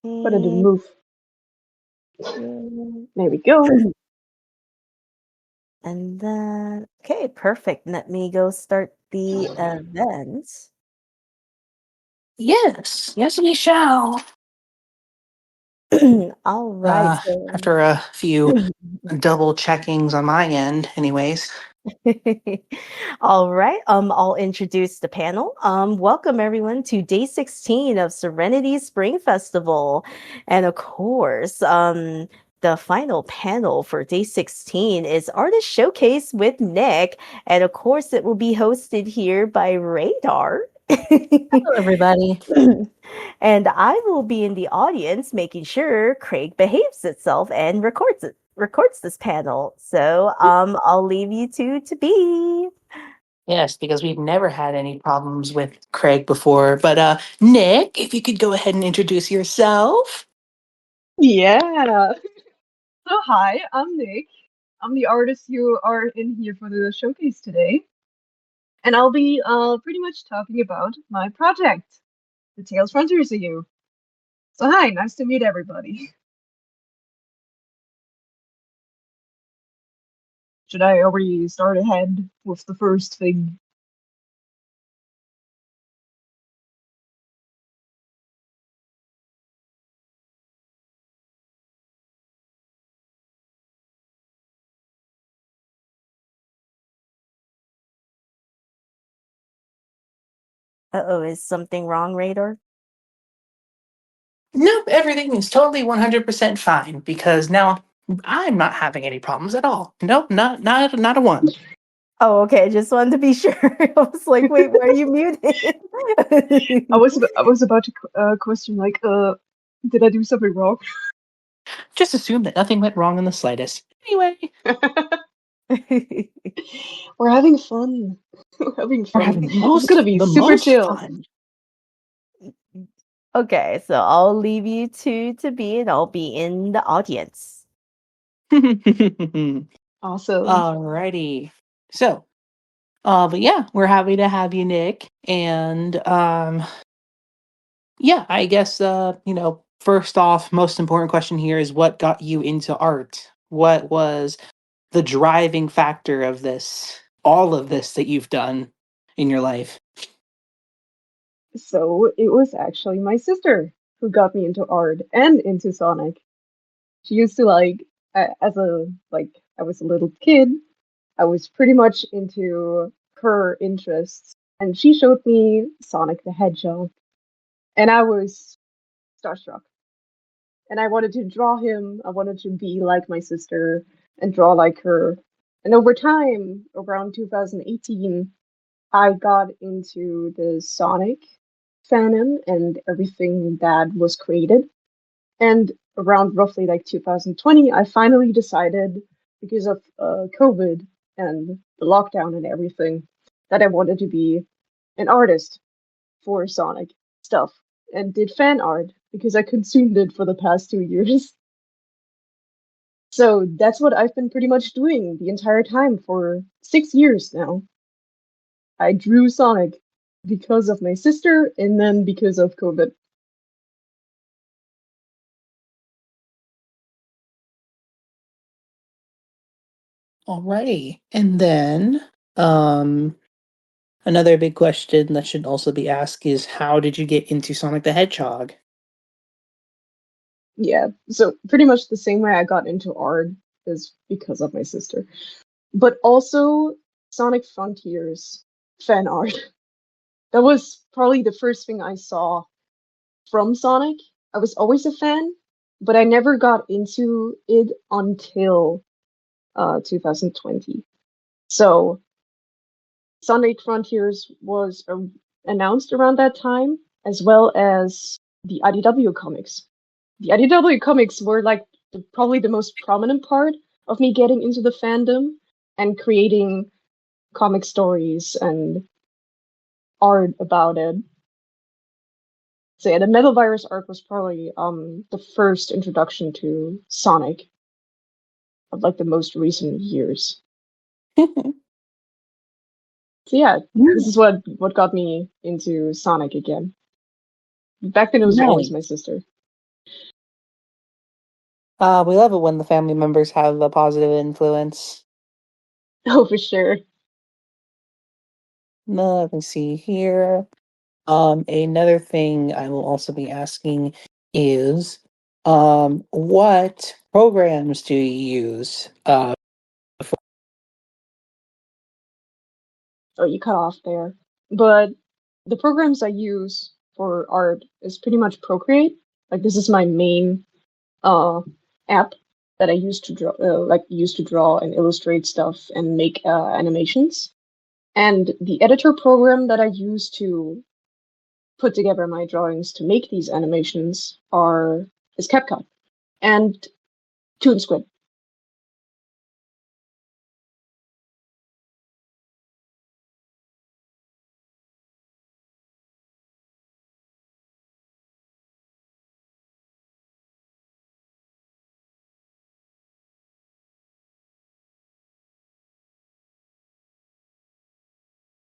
But I didn't move. There we go. And then, okay, perfect. Let me go start the event. Yes, we shall. All right. After a few double checkings on my end, anyways. All right. I'll introduce the panel. Welcome everyone to day 16 of Serenity Spring Festival. And of course, the final panel for day 16 is Artist Showcase with Nick. And of course, it will be hosted here by Radar. Hello, everybody. And I will be in the audience making sure Craig behaves itself and records this panel. So I'll leave you two to be. Yes, because we've never had any problems with Craig before. But Nick, if you could go ahead and introduce yourself. Yeah. So hi, I'm Nick. I'm the artist you are in here for the showcase today. And I'll be pretty much talking about my project, the Tales Frontiers of You. So hi, nice to meet everybody. Should I already start ahead with the first thing? Uh-oh, is something wrong, Radar? Nope, everything is totally 100% fine because now I'm not having any problems at all. Nope, not a one. Oh, okay. Just wanted to be sure. I was like, wait, why are you muted? I was about to question like, did I do something wrong? Just assume that nothing went wrong in the slightest. Anyway, We're having fun. We're having we're fun. having It's gonna be the super most chill. fun. Okay, so I'll leave you two to be, and I'll be in the audience. Awesome. Alrighty. So, but yeah, we're happy to have you, Nick. And yeah, I guess first off, most important question here is what got you into art? What was the driving factor of this, all of this that you've done in your life? So it was actually my sister who got me into art and into Sonic. She used to I was a little kid, I was pretty much into her interests, and she showed me Sonic the Hedgehog, and I was starstruck. And I wanted to draw him. I wanted to be like my sister and draw like her. And over time, around 2018, I got into the Sonic fandom and everything that was created. And around roughly like 2020, I finally decided, because of COVID and the lockdown and everything, that I wanted to be an artist for Sonic stuff and did fan art because I consumed it for the past 2 years. So that's what I've been pretty much doing the entire time for 6 years now. I drew Sonic because of my sister and then because of COVID. Alrighty. And then another big question that should also be asked is how did you get into Sonic the Hedgehog? Yeah, so pretty much the same way I got into art is because of my sister. But also Sonic Frontiers fan art. That was probably the first thing I saw from Sonic. I was always a fan, but I never got into it until 2020. So Sonic Frontiers was announced around that time, as well as the IDW comics. The IDW comics were like probably the most prominent part of me getting into the fandom and creating comic stories and art about it. So yeah, the Metal Virus arc was probably the first introduction to Sonic of like the most recent years. So yeah, this is what got me into Sonic again. Back then it was always my sister. We love it when the family members have a positive influence. Oh, for sure. Let me see here. Another thing I will also be asking is, what programs do you use? Oh, you cut off there. But the programs I use for art is pretty much Procreate. Like this is my main uh app that I use to draw, and illustrate stuff and make animations. And the editor program that I use to put together my drawings to make these animations is CapCut and ToonSquid.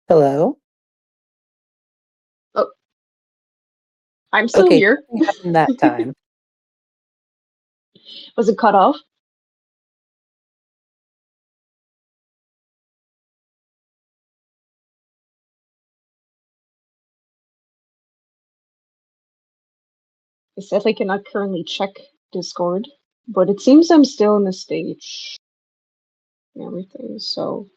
Hello? Oh, I'm still Okay, here. nothing happened that time. Was it cut off? I said I cannot currently check Discord, but it seems I'm still in the stage and everything, so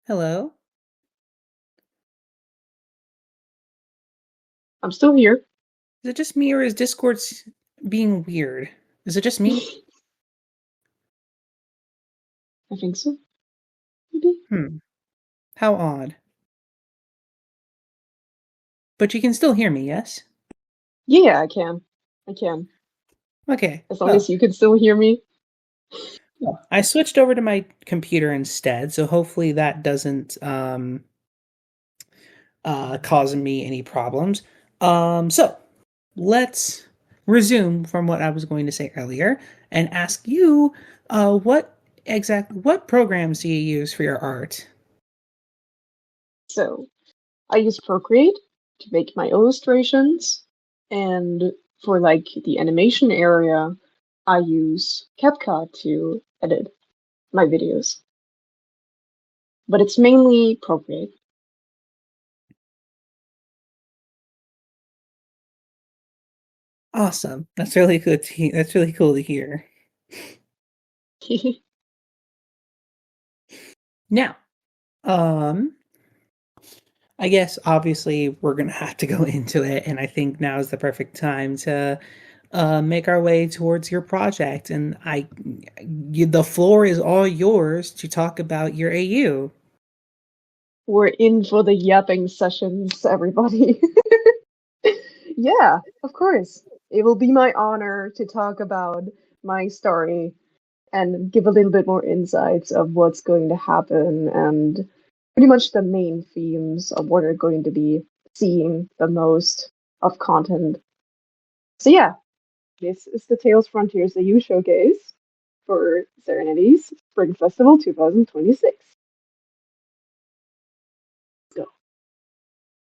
Hello? I'm still here. Is it just me or is Discord being weird? Is it just me? I think so. Maybe? How odd. But you can still hear me, yes? Yeah, I can. I can. Okay. As long as you can still hear me. Well, I switched over to my computer instead, so hopefully that doesn't cause me any problems. So let's resume from what I was going to say earlier and ask you, what programs do you use for your art? So I use Procreate to make my illustrations, and for like the animation area, I use CapCut to edit my videos. But it's mainly Procreate. Awesome. That's really good. That's really cool to hear. Now, um, I guess obviously we're gonna have to go into it, and I think now is the perfect time to make our way towards your project. And the floor is all yours to talk about your AU. We're in for the yapping sessions, everybody. Yeah, of course. It will be my honor to talk about my story and give a little bit more insights of what's going to happen and pretty much the main themes of what are going to be seeing the most of content. So yeah, this is the Tales Frontiers AU showcase for Serenity's Spring Festival 2026. Let's go.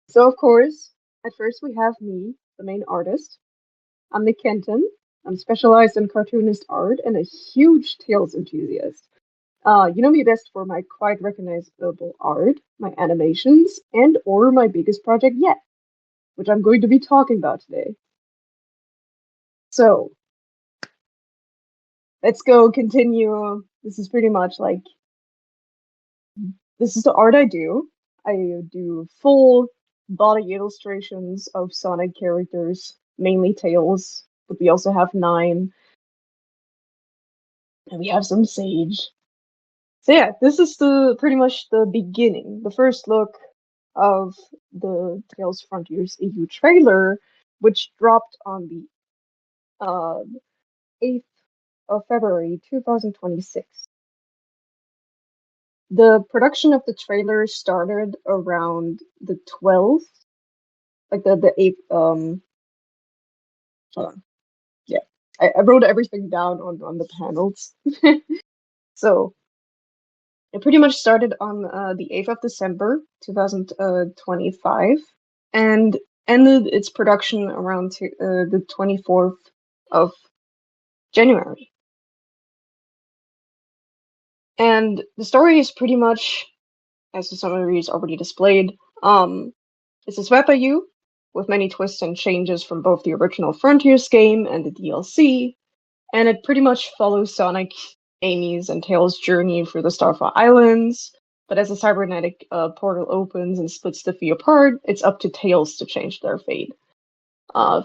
So of course, at first we have me, the main artist. I'm Nick Kenton. I'm specialized in cartoonist art and a huge Tales enthusiast. You know me best for my quite recognizable art, my animations, and or my biggest project yet, which I'm going to be talking about today. So, let's go continue. This is pretty much like, this is the art I do. I do full body illustrations of Sonic characters, mainly Tails, but we also have Nine, and we have some Sage. So yeah, this is the pretty much the beginning, the first look of the Tales Frontiers EU trailer, which dropped on the 8th of February 2026. The production of the trailer started around the 12th, like the 8th. Hold on. Yeah, I wrote everything down on the panels. So it pretty much started on the 8th of December 2025 and ended its production around the 24th of January. And the story is pretty much, as the summary is already displayed, it's a swept by you with many twists and changes from both the original Frontiers game and the DLC, and it pretty much follows Sonic, Amy's, and Tails' journey through the Starfall Islands. But as a cybernetic portal opens and splits the three apart, it's up to Tails to change their fate.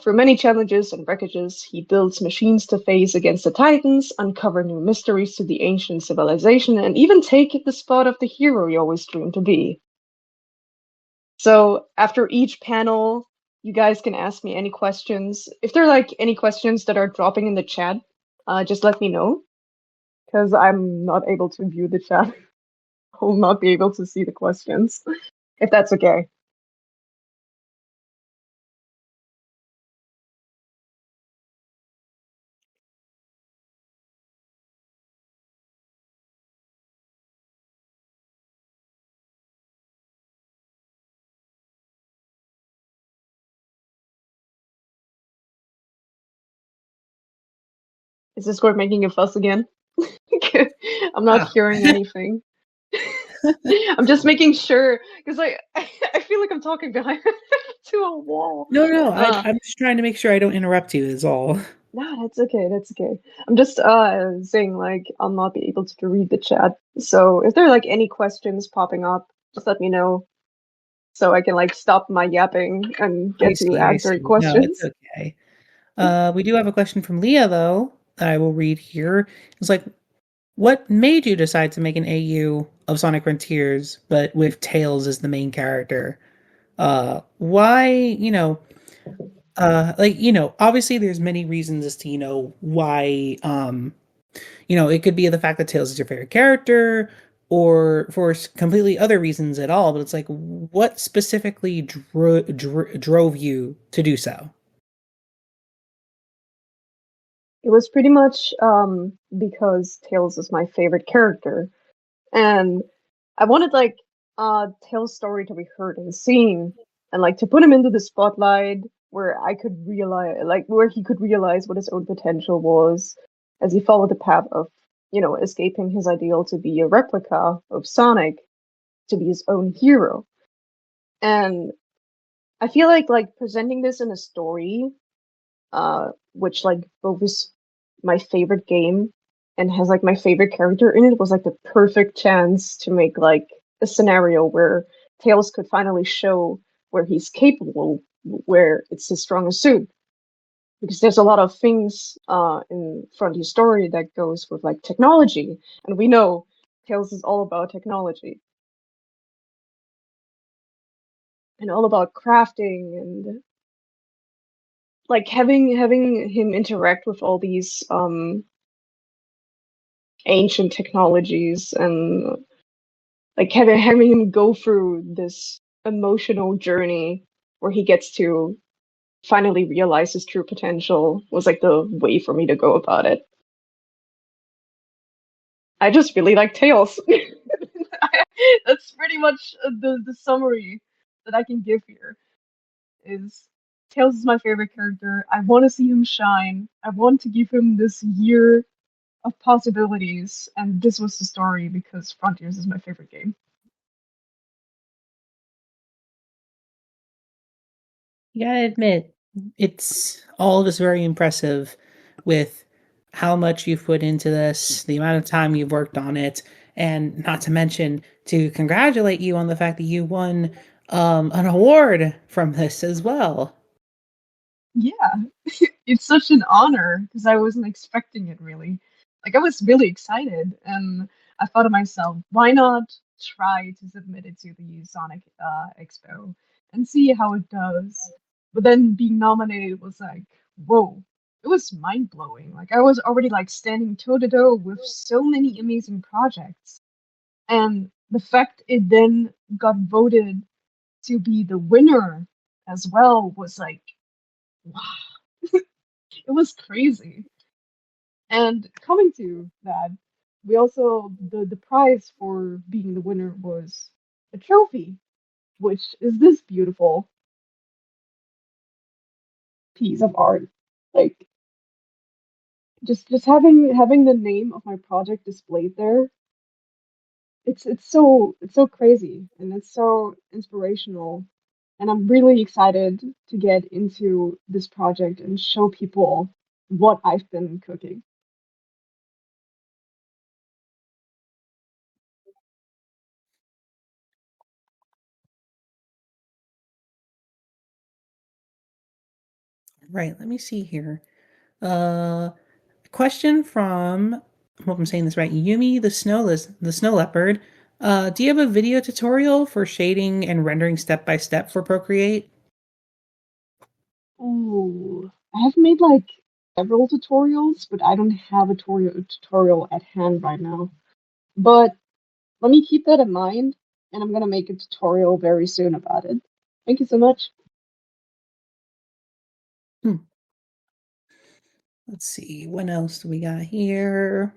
Through many challenges and wreckages, he builds machines to face against the Titans, uncover new mysteries to the ancient civilization, and even take the spot of the hero he always dreamed to be. So after each panel, you guys can ask me any questions. If there are like any questions that are dropping in the chat, just let me know, because I'm not able to view the chat. I'll not be able to see the questions, if that's okay. Is Discord making a fuss again? I'm not hearing anything. I'm just making sure, because I feel like I'm talking behind to a wall. No, I'm just trying to make sure I don't interrupt you, is all. No, that's okay, that's okay. I'm just saying, like, I'll not be able to read the chat. So if there are like any questions popping up, just let me know so I can like stop my yapping and get to answering questions. No, it's okay. We do have a question from Leah, though, that I will read here. It's like, what made you decide to make an AU of Sonic Frontiers, but with Tails as the main character? Why, obviously there's many reasons as to, why, it could be the fact that Tails is your favorite character, or for completely other reasons at all, but it's like, what specifically drove you to do so? It was pretty much because Tails is my favorite character, and I wanted like Tails' story to be heard and seen, and like to put him into the spotlight where I could realize, like where he could realize what his own potential was as he followed the path of, escaping his ideal to be a replica of Sonic, to be his own hero. And I feel like presenting this in a story, which like both is my favorite game and has like my favorite character in it, was like the perfect chance to make like a scenario where Tails could finally show where he's capable, where it's his strongest suit. Because there's a lot of things in Frontier's story that goes with like technology, and we know Tails is all about technology and all about crafting and like having him interact with all these ancient technologies, and like having him go through this emotional journey where he gets to finally realize his true potential was like the way for me to go about it. I just really like Tails. That's pretty much the summary that I can give here. Is Tails is my favorite character. I want to see him shine. I want to give him this year of possibilities, and this was the story because Frontiers is my favorite game. You gotta admit, it's all of this very impressive with how much you've put into this, the amount of time you've worked on it, and not to mention to congratulate you on the fact that you won an award from this as well. Yeah, it's such an honor because I wasn't expecting it really. Like I was really excited, and I thought to myself, why not try to submit it to the Sonic Expo and see how it does? But then being nominated was like, whoa, it was mind blowing. Like I was already like standing toe to toe with so many amazing projects, and the fact it then got voted to be the winner as well was like, wow. It was crazy. And coming to that, we also the prize for being the winner was a trophy, which is this beautiful piece of art. Like just having the name of my project displayed there, it's so crazy and it's so inspirational. And I'm really excited to get into this project and show people what I've been cooking. Right, let me see here. Uh, question from, I hope I'm saying this right, Yumi the snow leopard. Do you have a video tutorial for shading and rendering step by step for Procreate? Ooh, I have made like several tutorials, but I don't have a tutorial at hand right now. But let me keep that in mind, and I'm gonna make a tutorial very soon about it. Thank you so much. Hmm. Let's see, what else do we got here?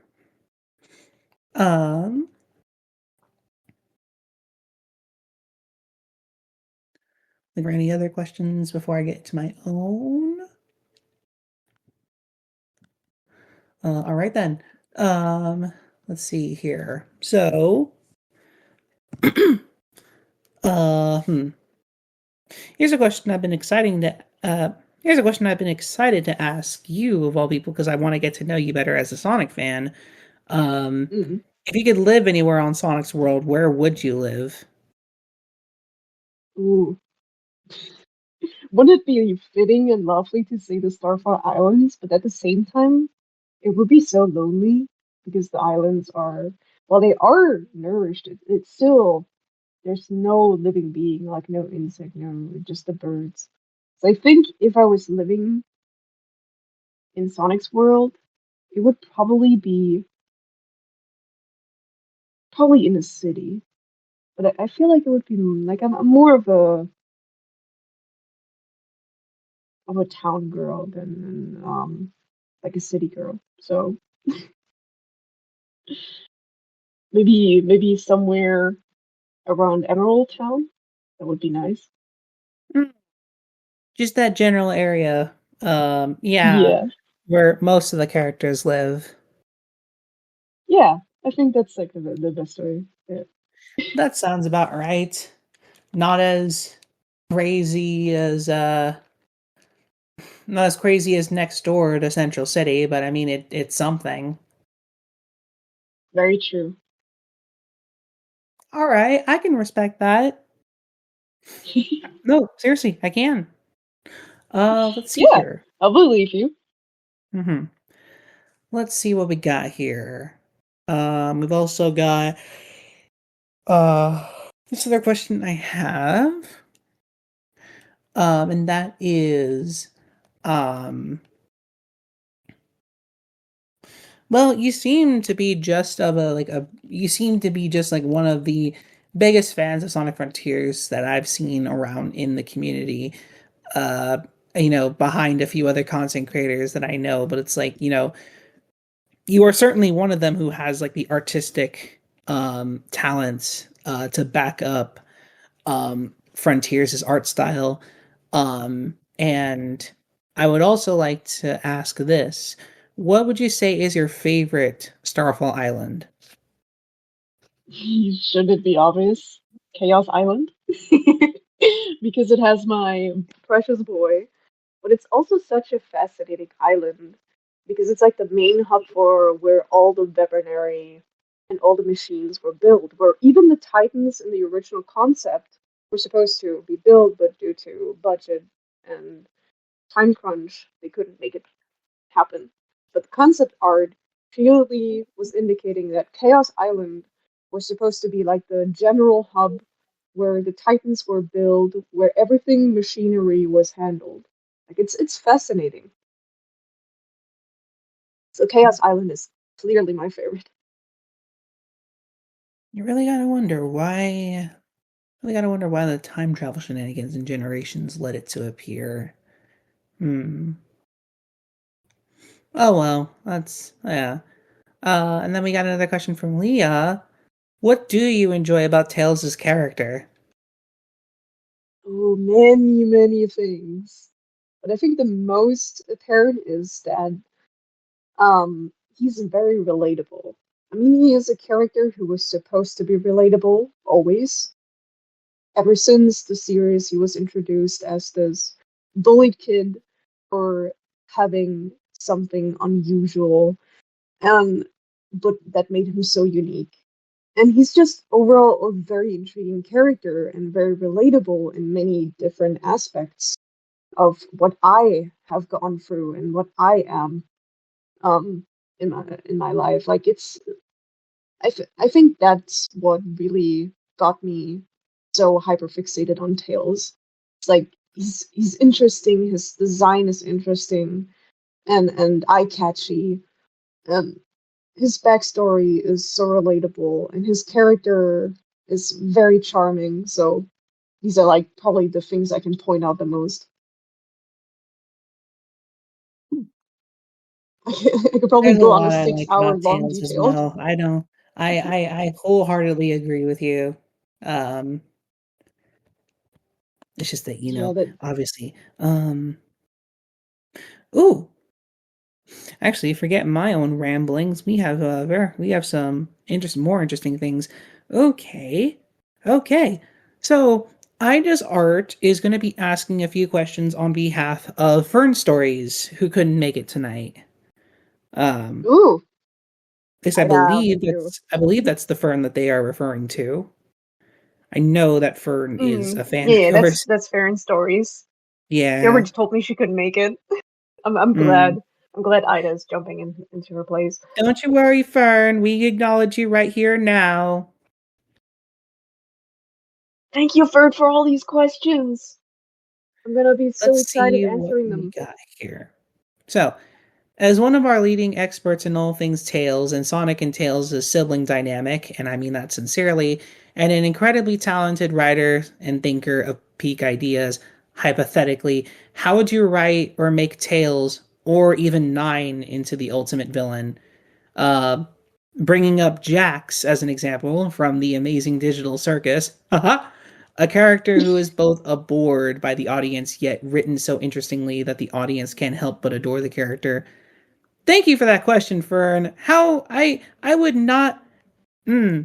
Um, are there any other questions before I get to my own? All right then. Um, let's see here. So, hmm. Here's a question I've been exciting to here's a question I've been excited to ask you of all people because I want to get to know you better as a Sonic fan. Um, Mm. if you could live anywhere on Sonic's world, where would you live? Ooh, wouldn't it be fitting and lovely to see the Starfall Islands, but at the same time, it would be so lonely because the islands are, well, they are nourished. It's still there's no living being, like no insect, no, just the birds. So I think if I was living in Sonic's world, it would probably in a city. But I feel like it would be like I'm more of a town girl than like a city girl. So maybe somewhere around Emerald Town. That would be nice. Mm, just that general area. Yeah, Yeah, where most of the characters live. yeah. I think that's like the best way. Yeah. That sounds about right. Not as crazy as not as crazy as next door to Central City, but I mean it's something. Very true. All right, I can respect that. No, seriously, I can. Let's see Yeah, here. I believe you. Hmm. Let's see what we got here. We've also got uh this other question I have. And that is um well, you seem to be just of a like a you seem to be just like one of the biggest fans of Sonic Frontiers that I've seen around in the community. Uh behind a few other content creators that I know, but it's like, you are certainly one of them who has like the artistic talents to back up Frontiers' art style. And I would also like to ask this. What would you say is your favorite Starfall Island? Should it be obvious? Chaos Island? Because it has my precious boy. But it's also such a fascinating island because it's like the main hub for where all the weaponry and all the machines were built, where even the Titans in the original concept were supposed to be built, but due to budget and time crunch, they couldn't make it happen. But the concept art clearly was indicating that Chaos Island was supposed to be like the general hub where the Titans were built, where everything machinery was handled. Like it's fascinating. So Chaos Island is clearly my favorite. You really gotta wonder why the time travel shenanigans and generations led it to appear. Hmm. Oh well, that's yeah. And then we got another question from Leah. What do you enjoy about Tails' character? Oh, many, many things. But I think the most apparent is that he's very relatable. I mean, he is a character who was supposed to be relatable always. Ever since the series, he was introduced as this bullied kid for having something unusual, and but that made him so unique. And he's just overall a very intriguing character and very relatable in many different aspects of what I have gone through and what I am um in my life. Like I think that's what really got me so hyper fixated on Tails. It's like he's interesting, his design is interesting and eye catchy. And his backstory is so relatable and his character is very charming. So these are like probably the things I can point out the most. I could probably There's a go on a lot I six like hour about long Tails as detail. well. I don't. I wholeheartedly agree with you. Um, it's just that Yeah, that obviously. Ooh, actually, forget my own ramblings. We have some more interesting things. Okay, okay. So Ida's art is going to be asking a few questions on behalf of Fern Stories, who couldn't make it tonight. Um, ooh, because thank you. I believe that's the Fern that they are referring to. I know that Fern is a fan of Yeah, yours. that's fair in stories. She Yeah. already told me she couldn't make it. I'm glad. Mm. I'm glad Ida is jumping into her place. Don't you worry, Fern. We acknowledge you right here now. Thank you, Ferd, for all these questions. I'm gonna be so Let's excited see what answering we them. got here. So, as one of our leading experts in all things Tails and Sonic and Tails' sibling dynamic, and I mean that sincerely, and an incredibly talented writer and thinker of peak ideas, hypothetically, how would you write or make Tails or even Nine into the ultimate villain? Uh, Bringing up Jax as an example from the Amazing Digital Circus, a character who is both abhorred by the audience yet written so interestingly that the audience can't help but adore the character. Thank you for that question, Fern. How I would not. Hmm.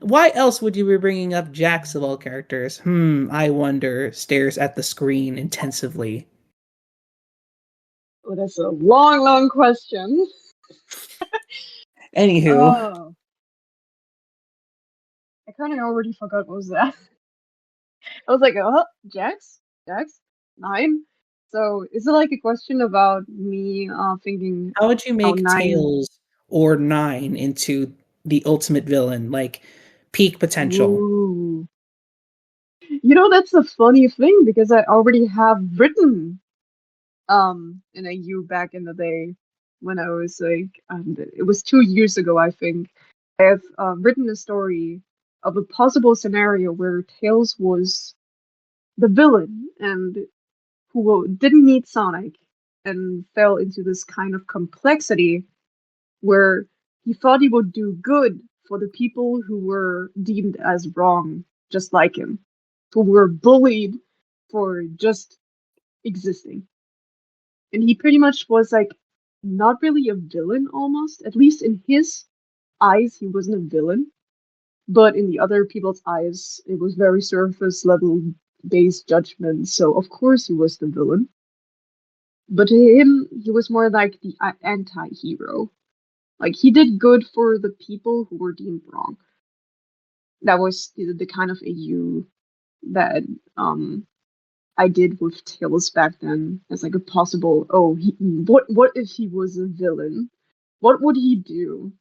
Why else would you be bringing up Jax of all characters? I wonder. Stares at the screen intensively. Oh, that's a long, long question. Anywho, Oh, I kind of already forgot what was that. I was like, oh, Jax, Nine. So is it like a question about me thinking how would you how make Nine? Tails or Nine into the ultimate villain, like peak potential? Ooh, that's a funny thing because I already have written in a U back in the day when I was like it was 2 years ago I think. I have written a story of a possible scenario where Tails was the villain and who didn't meet Sonic and fell into this kind of complexity where he thought he would do good for the people who were deemed as wrong, just like him, who were bullied for just existing. And he pretty much was like not really a villain almost. At least in his eyes, he wasn't a villain. But in the other people's eyes, it was very surface level based judgment. So of course he was the villain. But to him, he was more like the anti-hero. Like he did good for the people who were deemed wrong. That was the kind of AU that I did with Tails back then as like a possible. Oh, what if he was a villain? What would he do?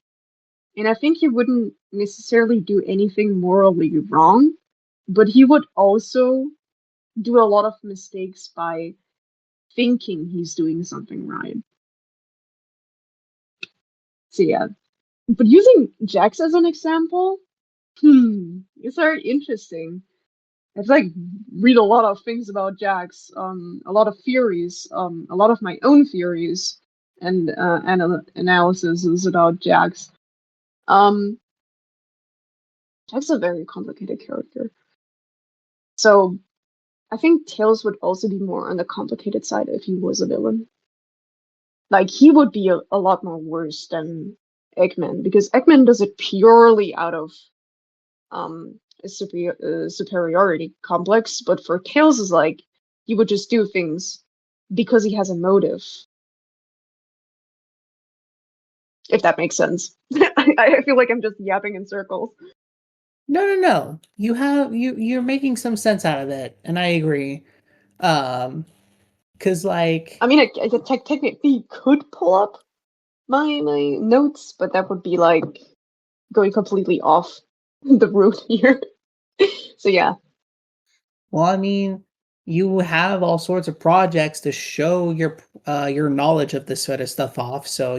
And I think he wouldn't necessarily do anything morally wrong, but he would also do a lot of mistakes by thinking he's doing something right. So yeah, but using Jax as an example, it's very interesting. I've like read a lot of things about Jax, a lot of theories, a lot of my own theories, and analysis is about Jax. Jax is a very complicated character. So I think Tails would also be more on the complicated side if he was a villain. Like he would be a lot more worse than Eggman because Eggman does it purely out of a superiority complex, but for Tails is like he would just do things because he has a motive. If that makes sense. I feel like I'm just yapping in circles. No. You're making some sense out of it, and I agree. Because like, I mean, I technically could pull up my notes, but that would be like going completely off the route here. So yeah. well, I mean, you have all sorts of projects to show your knowledge of this sort of stuff off. So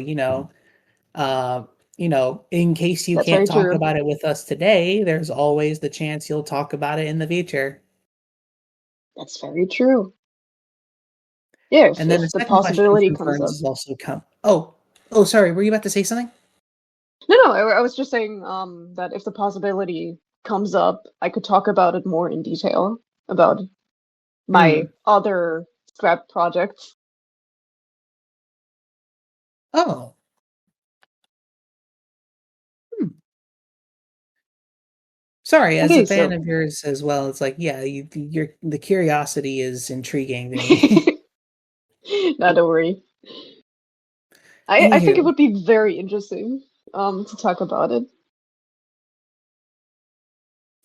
uh, in case you That's can't very talk true. about it with us today, there's always the chance you'll talk about it in the future. That's very true. Yeah, And then the if the second question possibility from comes Ferns up. is also come. Oh, sorry. Were you about to say something? No, I was just saying that if the possibility comes up, I could talk about it more in detail about my Hmm. other scrap projects. Oh. Hmm. Sorry, as a Okay, fan so of yours as well, it's like, yeah, the curiosity is intriguing to me. not to worry. I think it Anywho, would be very interesting to talk about it.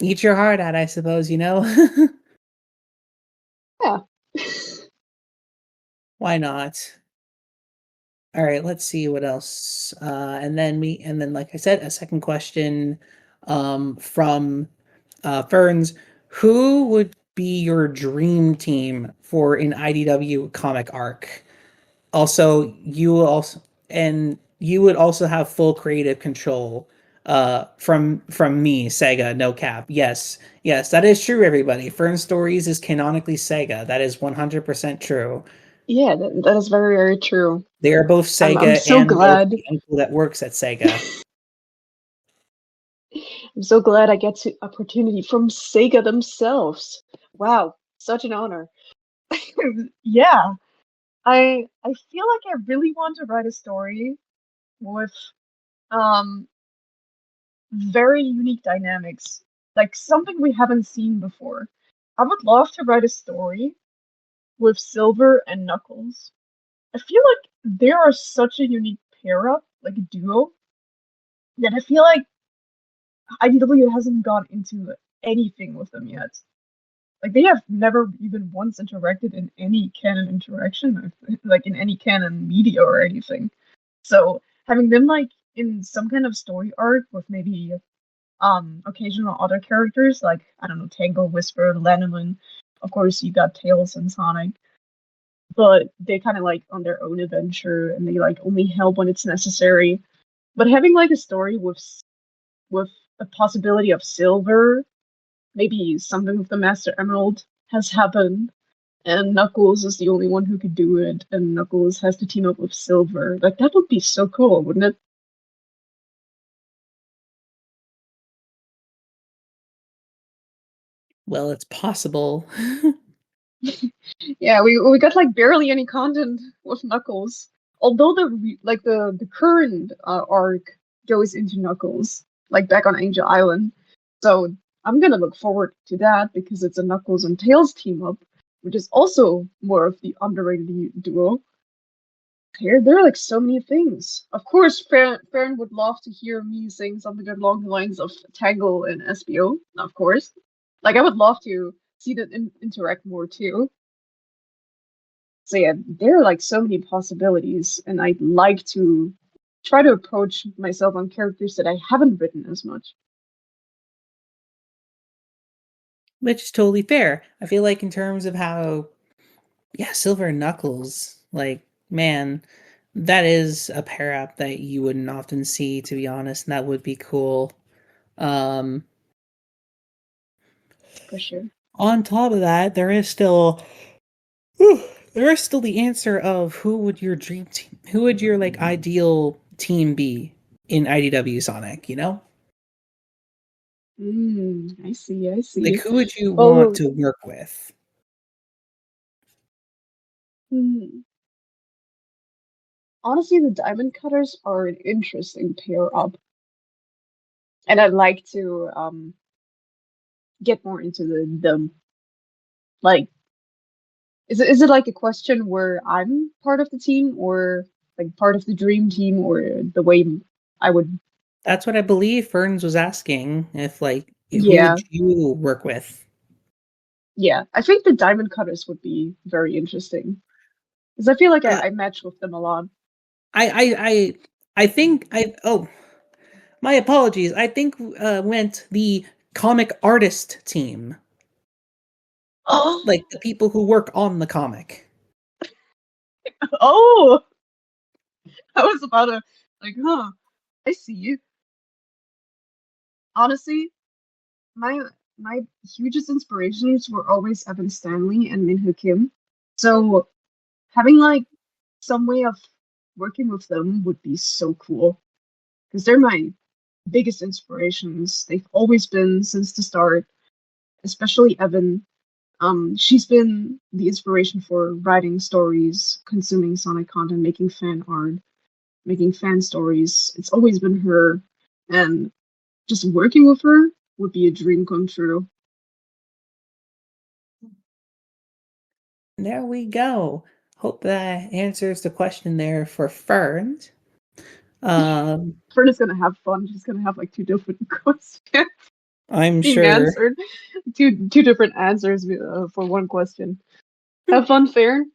eat your heart out, I suppose, Yeah. Why not? All right, let's see what else. And then, like I said, a second question from Ferns. Who would be your dream team for an IDW comic arc? Also, you would also have full creative control from me, Sega, no cap. Yes, that is true, everybody. Fern Stories is canonically Sega. That is 100% true. Yeah, that is very, very true. They are both I'm Sega so and both glad. the uncle that works at Sega. I'm so glad I get to opportunity from Sega themselves. Wow, such an honor. Yeah, I feel like I really want to write a story with um very unique dynamics, like something we haven't seen before. I would love to write a story with Silver and Knuckles. I feel like they are such a unique pair up, like a duo, that I feel like IDW hasn't gone into anything with them yet. Like they have never even once interacted in any canon interaction, like in any canon media or anything. So having them like in some kind of story arc with maybe occasional other characters like I don't know Tangle, Whisper, Lanolin. Of course, you got Tails and Sonic, but they kind of like on their own adventure and they like only help when it's necessary. But having like a story with a possibility of Silver, maybe something with the Master Emerald has happened, and Knuckles is the only one who could do it, and Knuckles has to team up with Silver. Like that would be so cool, wouldn't it? Well, it's possible. Yeah, we got like barely any content with Knuckles. Although the current arc goes into Knuckles, like back on Angel Island. So I'm gonna look forward to that because it's a Knuckles and Tails team up, which is also more of the underrated duo. There are like so many things. Of course, Farron would love to hear me saying something along the lines of Tangle and SBO, of course. Like I would love to see them interact more too. So yeah, there are like so many possibilities, and I'd like to try to approach myself on characters that I haven't written as much. Which is totally fair. I feel like in terms of how, yeah, Silver and Knuckles, like, man, that is a pair up that you wouldn't often see, to be honest, and that would be cool. Um, For sure. on top of that, there is still whew, there's still the answer of who would your dream team, who would your like ideal team be in IDW Sonic, you know? I see, I Like see. who would you want Well, to work with? hmm, honestly, the Diamond Cutters are an interesting pair up, and I'd like to get more into them. Like, is it like a question where I'm part of the team, or like part of the dream team, or the way I would? That's what I believe Ferns was asking, if like who would Yeah, you work with? yeah. I think the Diamond Cutters would be very interesting because I feel like Uh, I match with them a lot. I think I oh, my apologies. I think went the comic artist team, Oh, like the people who work on the comic. oh! I was about to like, huh? I see you. Honestly, my my hugest inspirations were always Evan Stanley and Minho Kim. So having like some way of working with them would be so cool because they're my biggest inspirations. They've always been since the start, especially Evan. She's been the inspiration for writing stories, consuming Sonic content, making fan art, making fan stories. It's always been her, and just working with her would be a dream come true. There we go. Hope that answers the question there for Ferns. Um, Ferna's gonna have fun. She's gonna have like two different questions I'm being sure. answered, two different answers for one question. Have fun, Fern.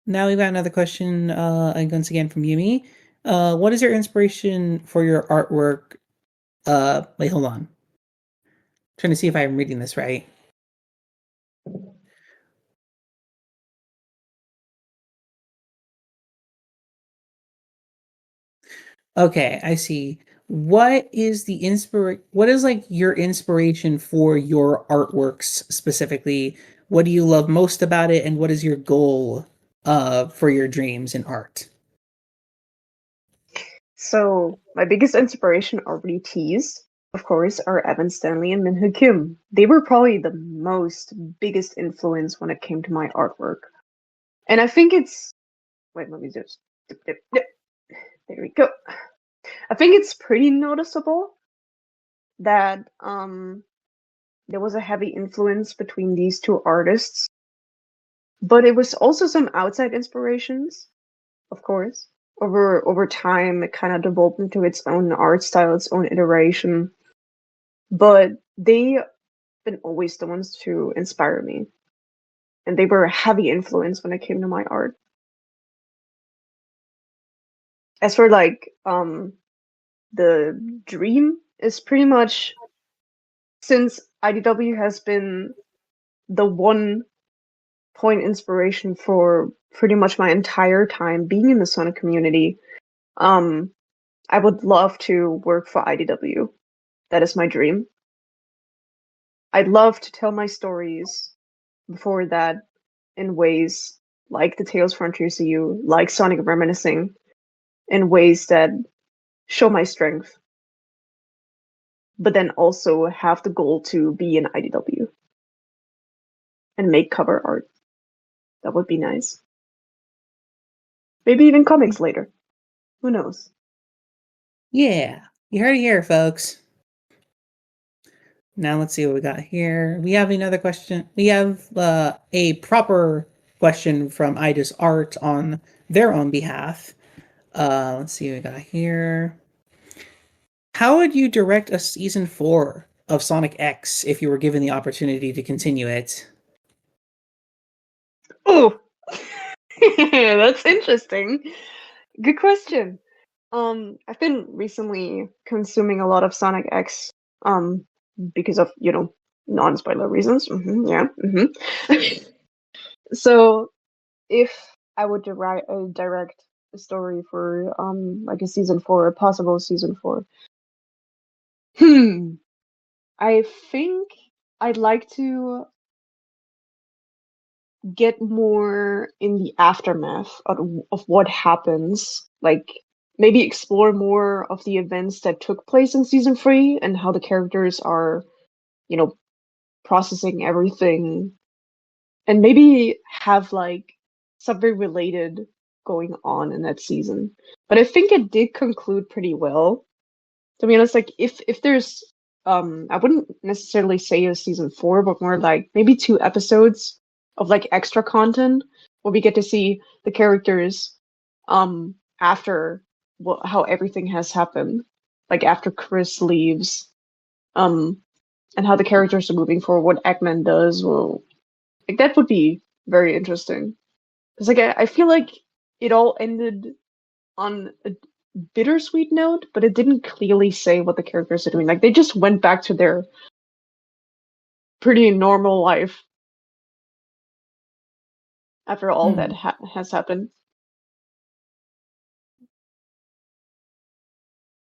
Now we've got another question, once again from Yumi. What is your inspiration for your artwork? Wait, hold on. Trying to see if I'm reading this right. Okay, I see. What is like your inspiration for your artworks specifically? What do you love most about it, and what is your goal for your dreams in art? So my biggest inspiration already teased, of course, are Evan Stanley and Minho Kim. They were probably the most biggest influence when it came to my artwork. And I think it's wait, let me just dip, dip, dip. There we go. I think it's pretty noticeable that there was a heavy influence between these two artists, but it was also some outside inspirations, of course. Over time, it kind of developed into its own art style, its own iteration. But they've been always the ones to inspire me, and they were a heavy influence when it came to my art. As for like the dream is pretty much since IDW has been the one point inspiration for pretty much my entire time being in the Sonic community. Um, I would love to work for IDW. That is my dream. I'd love to tell my stories before that in ways like the Tales Frontier CU, like Sonic Reminiscing, in ways that show my strength, but then also have the goal to be in IDW and make cover art. That would be nice. Maybe even comics later. Who knows? Yeah, you heard it here, folks. Now let's see what we got here. We have another question. We have a proper question from Ida's Art on their own behalf. Let's see what we got here. How would you direct a season 4 of Sonic X if you were given the opportunity to continue it? Oh, that's interesting. Good question. I've been recently consuming a lot of Sonic X, because of, non-spoiler reasons. Yeah. So if I would direct a story for like a season four, a possible season four, hmm, I think I'd like to get more in the aftermath of what happens. Like maybe explore more of the events that took place in season 3 and how the characters are, you know, processing everything, and maybe have like something related going on in that season. But I think it did conclude pretty well. To be honest, like if there's I wouldn't necessarily say a season 4, but more like maybe 2 episodes of like extra content where we get to see the characters after how everything has happened, like after Chris leaves, um and how the characters are moving forward, what Eggman does. Well, like that would be very interesting. Because like I feel like it all ended on a bittersweet note, but it didn't clearly say what the characters are doing. Like they just went back to their pretty normal life after all that has happened.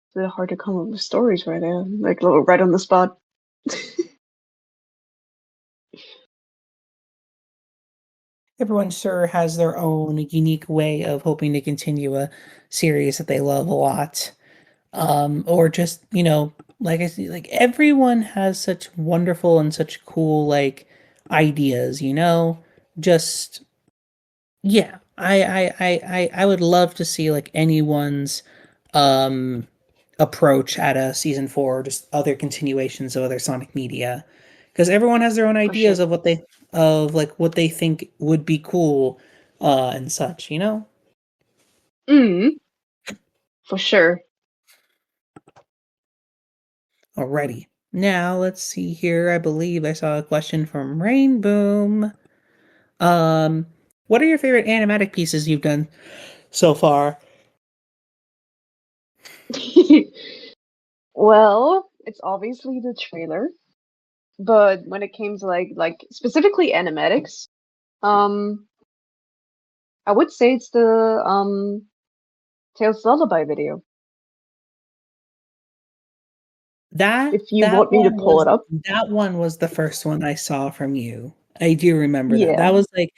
It's really hard to come up with stories right now, like right on the spot. Everyone sure has their own unique way of hoping to continue a series that they love a lot. Or just, like I see, like everyone has such wonderful and such cool like ideas, Just yeah. I would love to see like anyone's um approach at a season 4 or just other continuations of other Sonic media. Because everyone has their own For ideas sure. of what they think would be cool and such. Mm, for sure. Alrighty. Now let's see here. I believe I saw a question from Rainboom. Um, what are your favorite animatic pieces you've done so far? Well, it's obviously the trailer, but when it came to like specifically animatics, um, I would say it's the Tales Lullaby video. That If you want me to pull it up. that one was the first one I saw from you. I do remember that. Yeah. That was like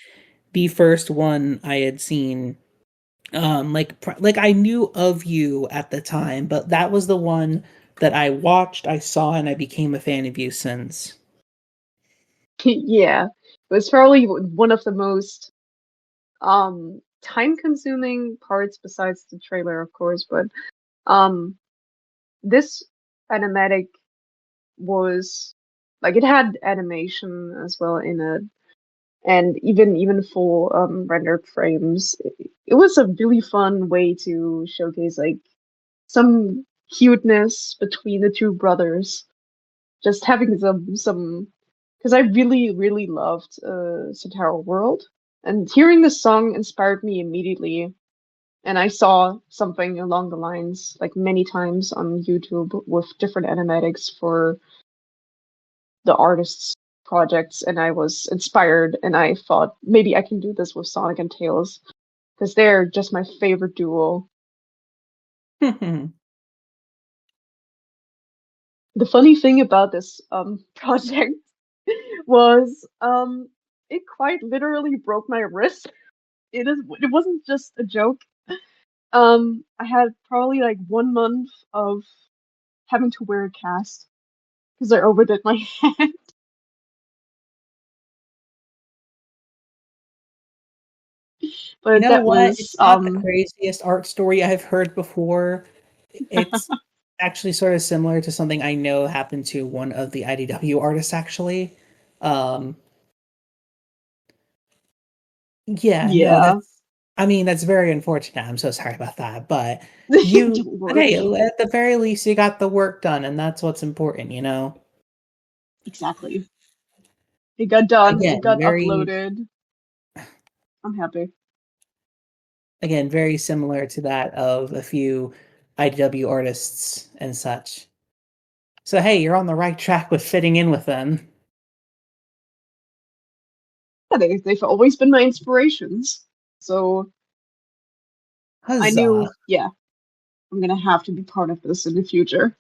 the first one I had seen. Like I knew of you at the time, but that was the one that I watched, I saw, and I became a fan of you since. Yeah. It was probably one of the most time consuming parts besides the trailer, of course, but um this animatic was like it had animation as well in it, and even full rendered frames. It was a really fun way to showcase like some cuteness between the two brothers. Just having some because I really loved Satara World, and hearing this song inspired me immediately. And I saw something along the lines like many times on YouTube with different animatics for the artists' projects, and I was inspired, and I thought maybe I can do this with Sonic and Tails because they're just my favorite duo. The funny thing about this project was it quite literally broke my wrist. It wasn't just a joke. I had probably like 1 month of having to wear a cast because I overdid my hand. You But know that what? was It's not the craziest art story I've heard before. It's actually sort of similar to something I know happened to one of the IDW artists, actually. Um, yeah, no, yeah. that's very unfortunate. I'm so sorry about that. But Don't but hey, worry. at the very least, you got the work done, and that's what's important. Exactly. It got done. Again, It got very, uploaded. I'm happy. again, very similar to that of a few IDW artists and such. So hey, you're on the right track with fitting in with them. Yeah, they've always been my inspirations. So I Huzzah! knew, yeah, I'm gonna have to be part of this in the future.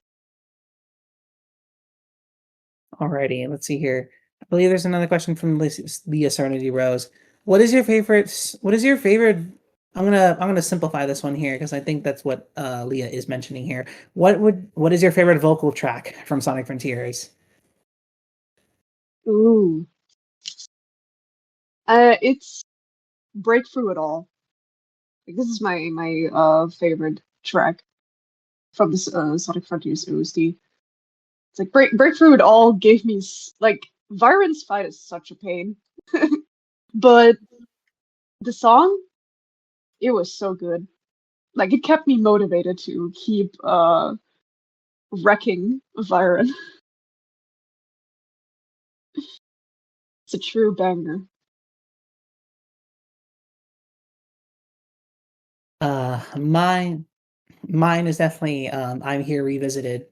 Alrighty, let's see here. I believe there's another question from Leah Serenity Rose. What is your favorite? What is your favorite? I'm gonna simplify this one here because I think that's what Leah is mentioning here. What is your favorite vocal track from Sonic Frontiers? Ooh. It's Breakthrough It All. Like, this is my favorite track from this Sonic Frontiers OST. It's like Breakthrough It All gave me like Viren's fight is such a pain, but the song, it was so good. Like, it kept me motivated to keep wrecking Viren. It's a true banger. Mine is definitely I'm Here Revisited.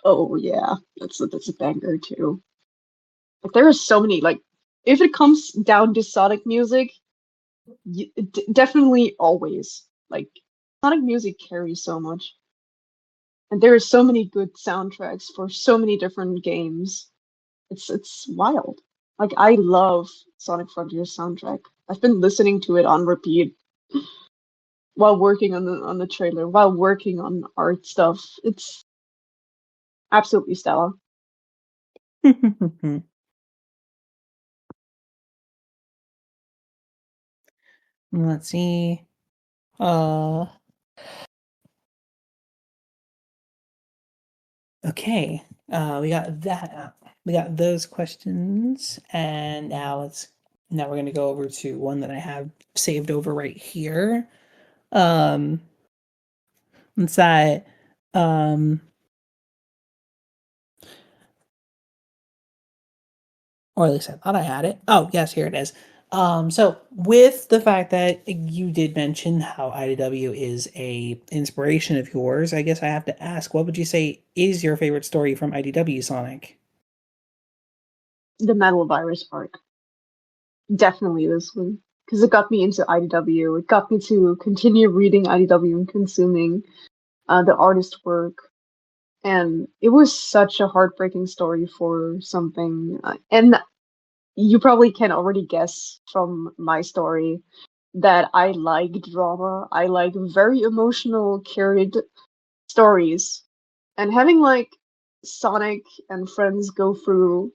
Oh yeah, that's a banger too. Like, there are so many, like, if it comes down to Sonic music, definitely always. Like, Sonic music carries so much. And there are so many good soundtracks for so many different games. It's wild. Like, I love Sonic Frontiers soundtrack. I've been listening to it on repeat while working on the trailer, while working on art stuff. It's absolutely stellar. Let's see. Uh, okay. We got that. We got those questions, and now we're gonna go over to one that I have saved over right here. Um, let's say, um, or at least I thought I had it. Oh, yes, here it is. So with the fact that you did mention how IDW is a inspiration of yours, I guess I have to ask, what would you say is your favorite story from IDW, Sonic? The Metal Virus arc. Definitely this one. Because it got me into IDW. It got me to continue reading IDW and consuming the artist work. And it was such a heartbreaking story for something. And you probably can already guess from my story that I like drama. I like very emotional, carried stories. And having like Sonic and friends go through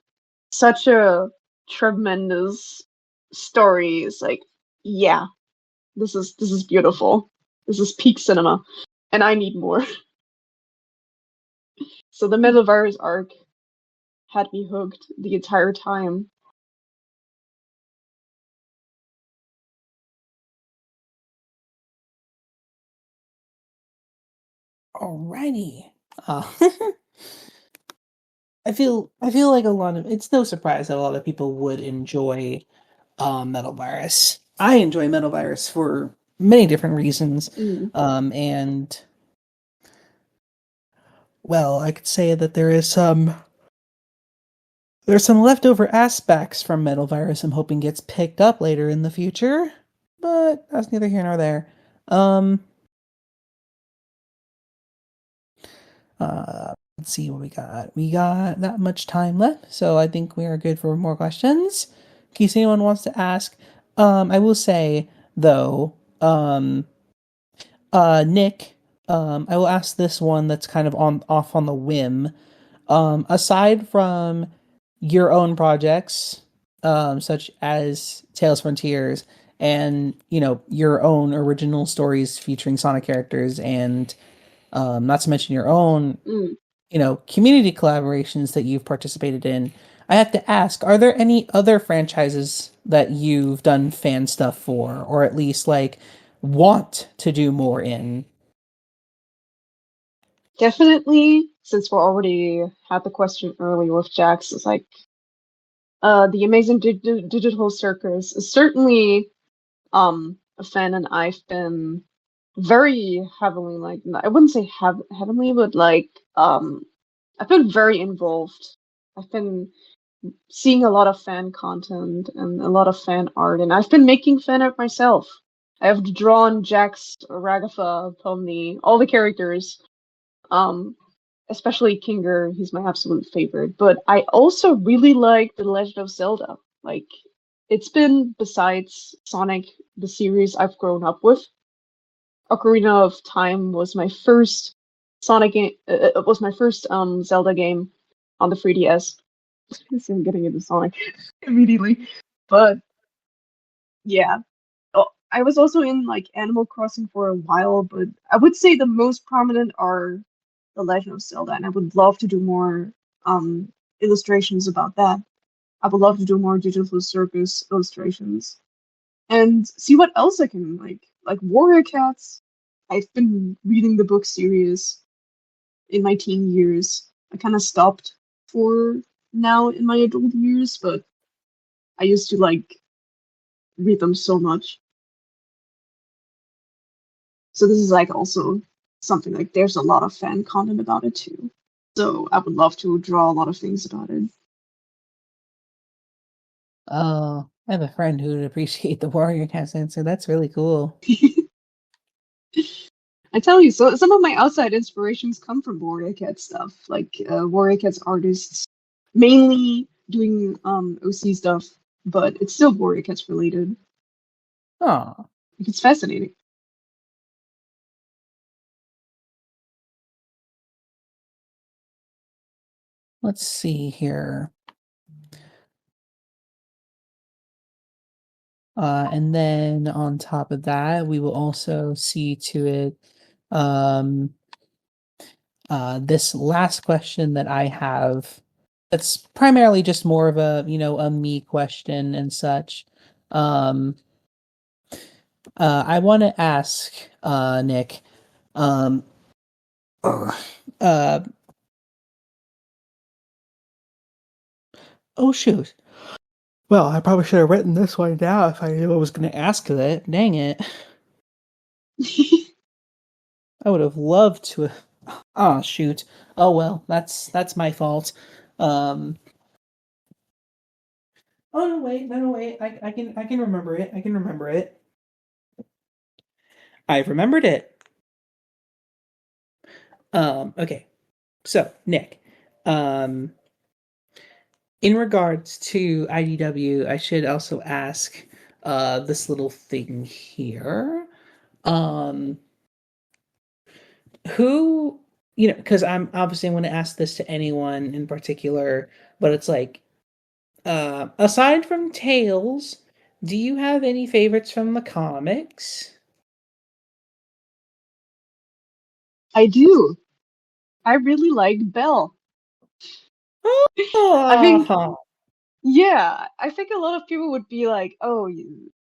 such a tremendous story is like, yeah, this is beautiful. This is peak cinema. And I need more. So the Metavirus arc had me hooked the entire time. Alrighty. I feel like a lot of it's no surprise that a lot of people would enjoy Metal Virus. I enjoy Metal Virus for many different reasons. Mm. And well, I could say that there's some leftover aspects from Metal Virus I'm hoping gets picked up later in the future, but that's neither here nor there. Um, let's see what we got. We got that much time left, so I think we are good for more questions. In case anyone wants to ask, I will say though, Nick, I will ask this one that's kind of on off on the whim. Aside from your own projects, such as Tales Frontiers, and your own original stories featuring Sonic characters, and not to mention your own Mm. community collaborations that you've participated in, I have to ask: are there any other franchises that you've done fan stuff for, or at least like want to do more in? Definitely, since we already had the question earlier with Jax, it's like the Amazing Digital Circus is certainly a fan, and I've been very heavily, like, I wouldn't say heavily, but like I've been very involved. I've been seeing a lot of fan content and a lot of fan art, and I've been making fan art myself. I have drawn Jax, Ragatha, Pomni, all the characters. Um, especially Kinger, he's my absolute favorite. But I also really like The Legend of Zelda. Like, it's been, besides Sonic, the series I've grown up with. Ocarina of Time was my first Sonic game. Was my first Zelda game on the 3DS. So I'm getting into Sonic immediately, but yeah. Oh, I was also in like Animal Crossing for a while, but I would say the most prominent are The Legend of Zelda, and I would love to do more um illustrations about that. I would love to do more Digital Circus illustrations and see what else I can like Warrior Cats. I've been reading the book series in my teen years. I kind of stopped for now in my adult years, but I used to like read them so much. So this is like also something like there's a lot of fan content about it too. So I would love to draw a lot of things about it. Oh, I have a friend who would appreciate the Warrior Cats answer. That's really cool. I tell you, so some of my outside inspirations come from Warrior Cat stuff, like Warrior Cat's artists, mainly doing OC stuff, but it's still Warrior Cats related. Oh, It's fascinating. let's see here. And then on top of that, we will also see to it this last question that I have. That's primarily just more of a a me question and such. Um, I want to ask Nick. Um, uh, oh shoot. Well, I probably should have written this one down if I knew I was going to ask it. Dang it. I would have loved to. Oh shoot. Oh well, that's my fault. Um. Oh no, wait, no, wait. I can remember it. I can remember it. I've remembered it. Okay. So, Nick, um, in regards to IDW, I should also ask this little thing here. Um, who, because I'm obviously going to ask this to anyone in particular, but it's like, aside from Tails, do you have any favorites from the comics? I do. I really like Belle. I think, Oh, yeah, I think a lot of people would be like, oh,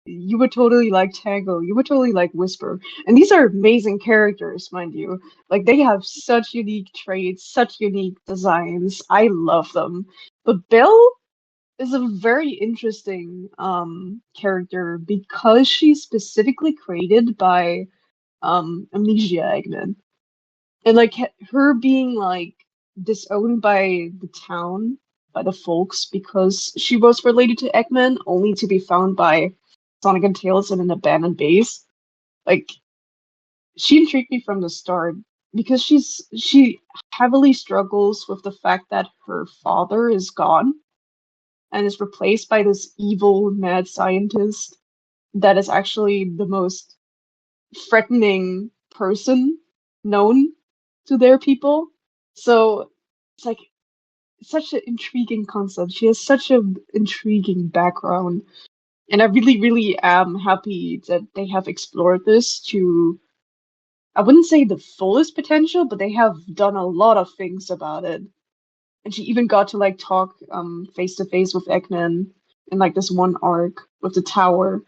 you would totally like Tango, you would totally like Whisper. And these are amazing characters, mind you. Like, they have such unique traits, such unique designs. I love them. But Belle is a very interesting character because she's specifically created by Amnesia Eggman. And like her being like disowned by the town, by the folks, because she was related to Eggman, only to be found by Sonic and Tails in an abandoned base. Like she intrigued me from the start because she heavily struggles with the fact that her father is gone and is replaced by this evil mad scientist that is actually the most threatening person known to their people. So it's like such an intriguing concept. She has such an intriguing background. And I really, really am happy that they have explored this to, I wouldn't say the fullest potential, but they have done a lot of things about it. And she even got to like talk face to face with Eggman in like this one arc with the tower.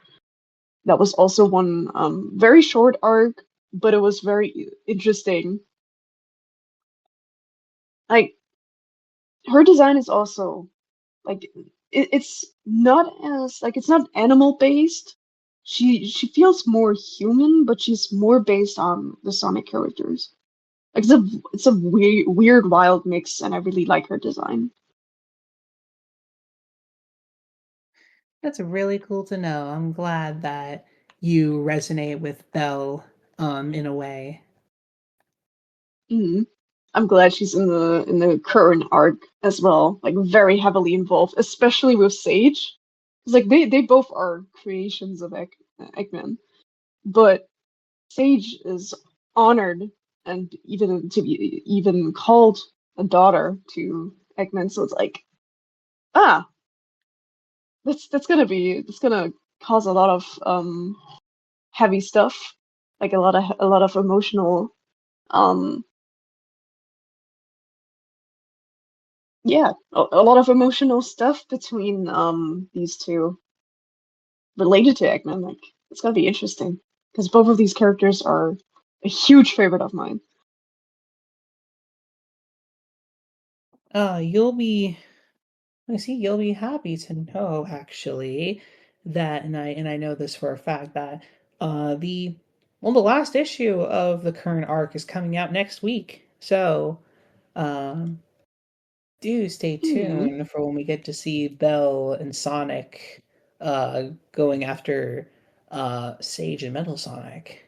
That was also one very short arc, but it was very interesting. Like her design is also like it's not as like it's not animal based. She feels more human, but she's more based on the Sonic characters. Like it's a weird wild mix, and I really like her design. that's really cool to know. I'm glad that you resonate with Belle in a way. Mhm. I'm glad she's in the current arc as well, like very heavily involved, especially with Sage. It's like they both are creations of Eggman, but Sage is honored and even to be even called a daughter to Eggman, so it's like ah, that's gonna cause a lot of heavy stuff, like a lot of emotional um yeah, a lot of emotional stuff between these two related to Eggman. Like it's gonna be interesting because both of these characters are a huge favorite of mine. You'll be I see you'll be happy to know actually that and I know this for a fact that the the last issue of the current arc is coming out next week. So um do stay Hmm. tuned for when we get to see Belle and Sonic going after Sage and Metal Sonic.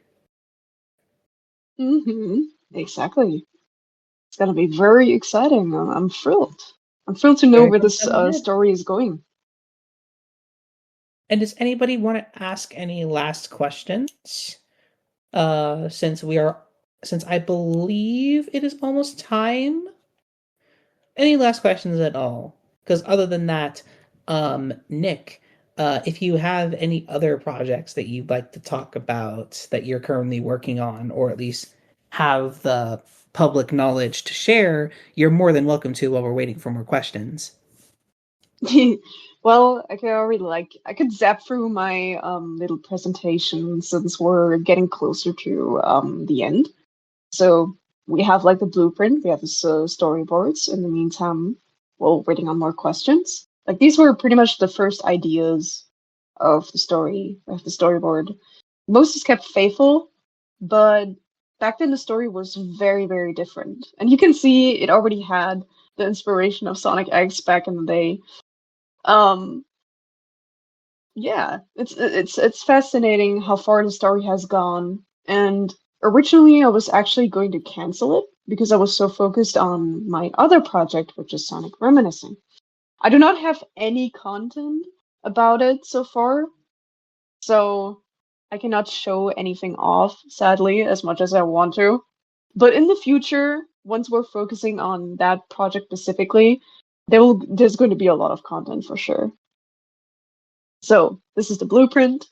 Mm-hmm. Exactly. It's gonna be very exciting. I'm thrilled. I'm thrilled to know Very where much this up ahead. story is going. And does anybody want to ask any last questions? Since since I believe it is almost time. Any last questions at all? Because other than that, Nick, if you have any other projects that you'd like to talk about that you're currently working on, or at least have the public knowledge to share, you're more than welcome to while we're waiting for more questions. Well, I could zap through my little presentation since we're getting closer to the end. So we have like the blueprint, we have the storyboards. In the meantime, we're waiting on more questions. Like these were pretty much the first ideas of the storyboard. Most is kept faithful, but back then the story was very, very different. And you can see it already had the inspiration of Sonic X back in the day. Um, yeah, it's fascinating how far the story has gone. And originally, I was actually going to cancel it because I was so focused on my other project, which is Sonic Reminiscing. I do not have any content about it so far, so I cannot show anything off, sadly, as much as I want to. But in the future, once we're focusing on that project specifically, there's going to be a lot of content for sure. So this is the blueprint,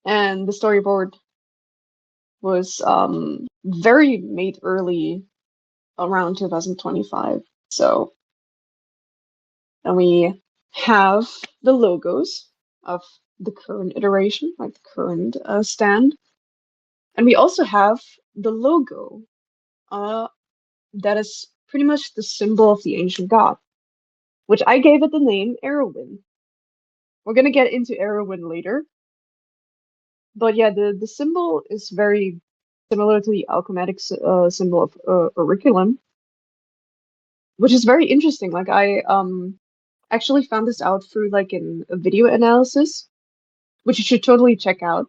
and the storyboard was very made early around 2025. So, and we have the logos of the current iteration, like the current stand, and we also have the logo uh, that is pretty much the symbol of the ancient god, which I gave it the name Erwin. We're gonna get into Erwin later, but yeah, the symbol is very similar to the alchematic symbol of Auriculum, which is very interesting. Like I actually found this out through like a video analysis, which you should totally check out.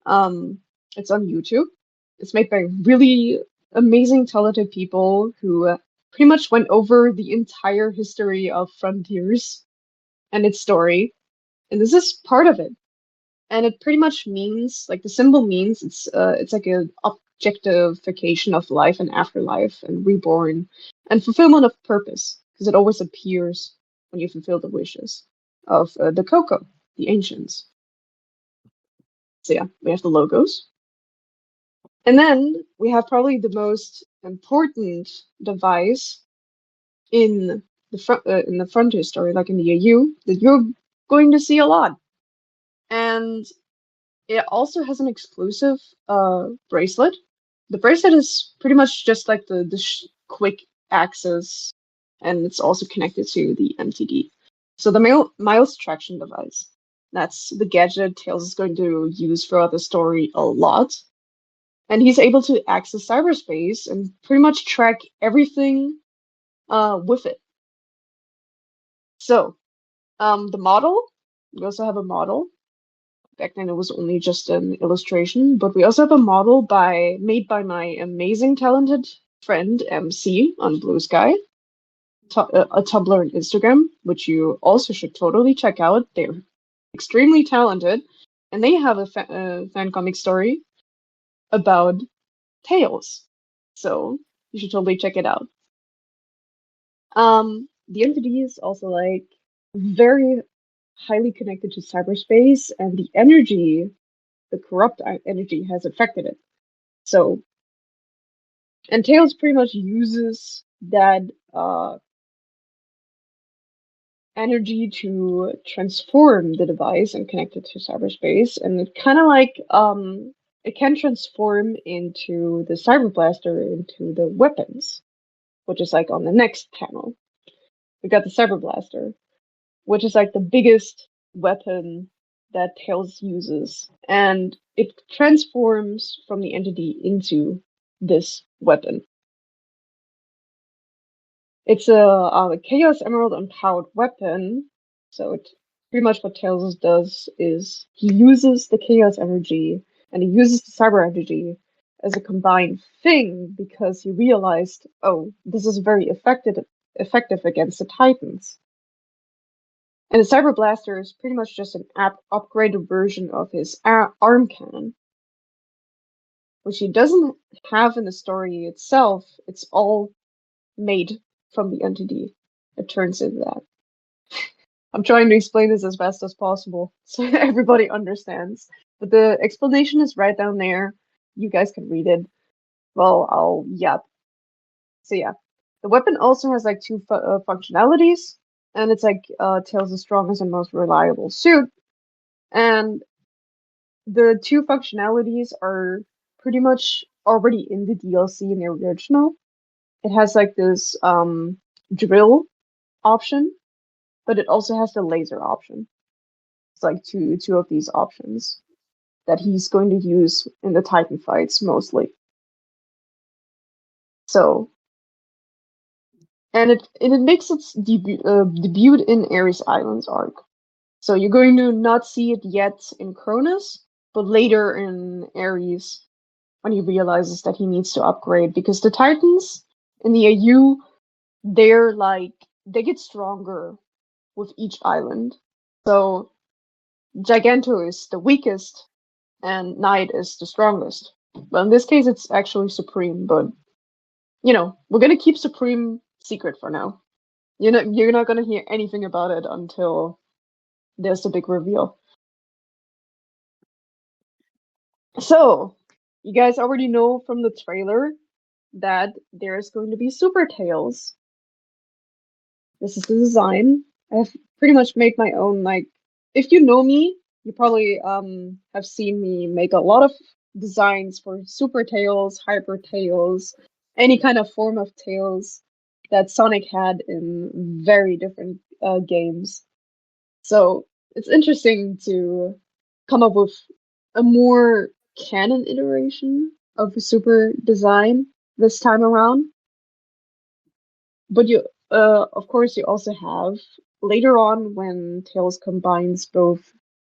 Um, it's on YouTube. It's made by really amazing, talented people who pretty much went over the entire history of Frontiers and its story, and this is part of it. And it pretty much means like the symbol means it's like an objectification of life and afterlife and reborn and fulfillment of purpose because it always appears when you fulfill the wishes of the Coco, the ancients. So yeah, we have the logos, and then we have probably the most important device in in the frontier story, like in the AU, that you're going to see a lot. And it also has an exclusive bracelet. The bracelet is pretty much just like the quick access, and it's also connected to the MTD. So the Miles traction device. That's the gadget Tails is going to use throughout the story a lot. And he's able to access cyberspace and pretty much track everything with it. So, the model, we also have a model. Back then it was only just an illustration, but we also have a model made by my amazing talented friend MC on Blue Sky, a Tumblr and Instagram, which you also should totally check out. They're extremely talented, and they have a fan comic story about Tails. So you should totally check it out. The entity is also like very highly connected to cyberspace, and the energy, the corrupt energy, has affected it. So, and Tails pretty much uses that energy to transform the device and connect it to cyberspace, and it kind of like it can transform into the cyber blaster into the weapons, which is like on the next panel. We got the cyber blaster, which is like the biggest weapon that Tails uses, and it transforms from the entity into this weapon. It's a Chaos Emerald empowered weapon, so it pretty much what Tails does is he uses the Chaos energy and he uses the Cyber energy as a combined thing because he realized, oh, this is very effective against the Titans. And the Cyber Blaster is pretty much just an upgraded version of his arm cannon, which he doesn't have in the story itself. It's all made from the entity. It turns into that. I'm trying to explain this as best as possible so everybody understands. But the explanation is right down there. You guys can read it. Well, So yeah, the weapon also has like two functionalities, and it's like Tails' strongest and most reliable suit. And the two functionalities are pretty much already in the DLC in the original. It has like this drill option, but it also has the laser option. It's like two of these options that he's going to use in the Titan fights mostly. So, and it makes its debut in Ares Islands arc. So you're going to not see it yet in Cronus, but later in Ares when he realizes that he needs to upgrade, because the Titans in the AU, they get stronger with each island. So Giganto is the weakest and Knight is the strongest. Well, in this case, it's actually Supreme, but we're gonna keep Supreme secret for now. You're not gonna hear anything about it until there's the big reveal. So, you guys already know from the trailer that there's going to be Super Tails. This is the design. I've pretty much made my own, like, if you know me, you probably have seen me make a lot of designs for Super Tails, Hyper Tails, any kind of form of Tails that Sonic had in very different games. So it's interesting to come up with a more canon iteration of a Super design this time around. But of course, you also have later on when Tails combines both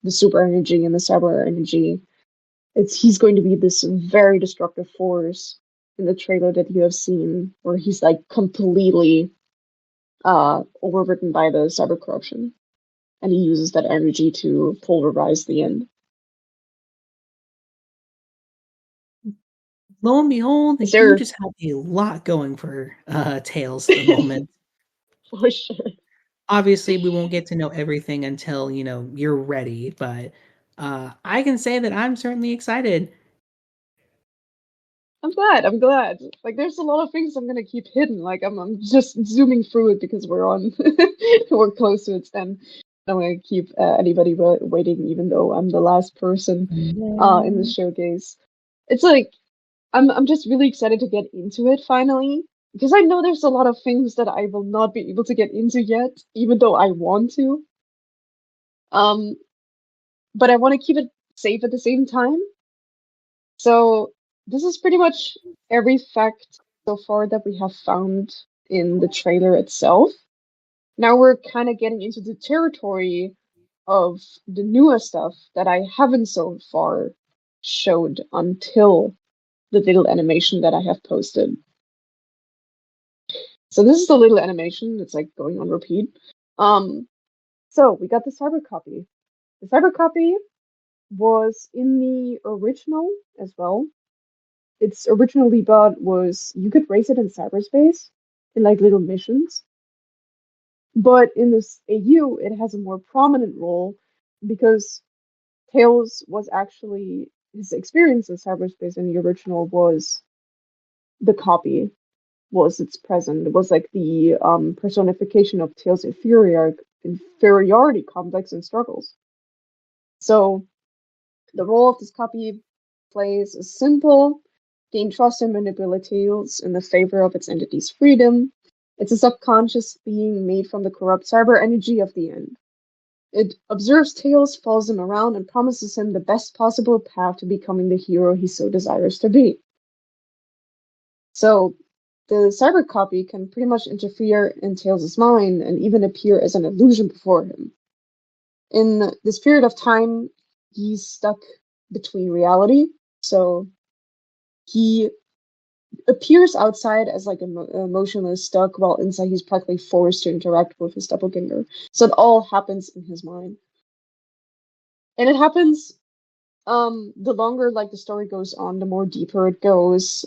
the super energy and the cyber energy. He's going to be this very destructive force in the trailer that you have seen, where he's like completely overridden by the cyber corruption, and he uses that energy to pulverize the end. Lo and behold, you just have a lot going for Tails at the moment. For sure. Obviously, we won't get to know everything until, you're ready, but I can say that I'm certainly excited. I'm glad. Like, there's a lot of things I'm gonna keep hidden. Like, I'm just zooming through it because we're close to its end. I don't want to keep anybody waiting, even though I'm the last person in the showcase. It's like I'm just really excited to get into it finally, because I know there's a lot of things that I will not be able to get into yet, even though I want to. But I want to keep it safe at the same time. So this is pretty much every fact so far that we have found in the trailer itself. Now we're kind of getting into the territory of the newer stuff that I haven't so far showed until the little animation that I have posted. So this is the little animation. It's like going on repeat. So we got the cyber copy. The cyber copy was in the original as well. Its original debug was you could race it in cyberspace in like little missions. But in this AU, it has a more prominent role because Tails was actually his experience in cyberspace in the original was the copy, was its present. It was like the personification of Tails' inferiority complex and struggles. So the role of this copy plays is simple: gain trust and manipulate Tails in the favor of its entity's freedom. It's a subconscious being made from the corrupt cyber energy of the end. It observes Tails, follows him around, and promises him the best possible path to becoming the hero he so desires to be. So, the cyber copy can pretty much interfere in Tails' mind and even appear as an illusion before him. In this period of time, he's stuck between reality, so he appears outside as like emotionless stuck, while inside he's practically forced to interact with his doppelganger. So it all happens in his mind. And it happens the longer like the story goes on, the more deeper it goes,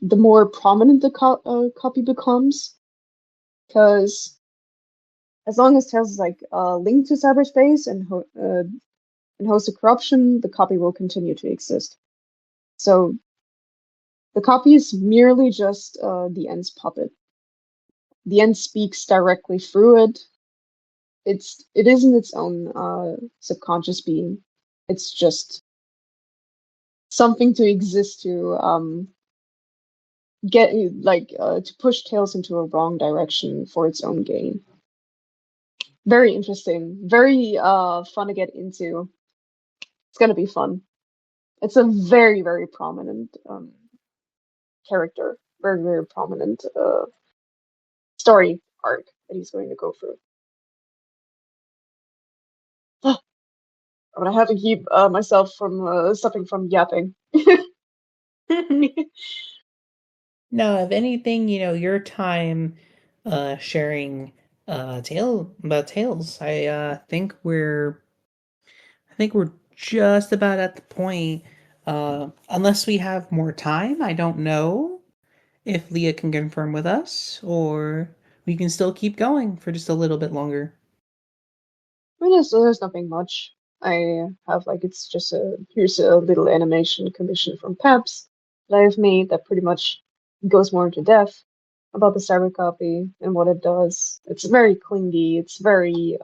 the more prominent the copy becomes. Because as long as Tails is like linked to cyberspace and hosts of corruption, the copy will continue to exist. So the copy is merely just the End's puppet. The End speaks directly through it. It isn't its own subconscious being. It's just something to exist to get to push Tails into a wrong direction for its own gain. Very interesting. Very fun to get into. It's gonna be fun. It's a very, very prominent character. Very, very prominent story arc that he's going to go through. But I have to keep myself from stopping from yapping. No, if anything, your time sharing about Tales, I think we're just about at the point. Unless we have more time, I don't know if Leah can confirm with us, or we can still keep going for just a little bit longer. I mean, there's nothing much. I have it's just here's a little animation commission from Peps that I've made that pretty much goes more into depth about the cyber copy and what it does. It's very clingy. It's very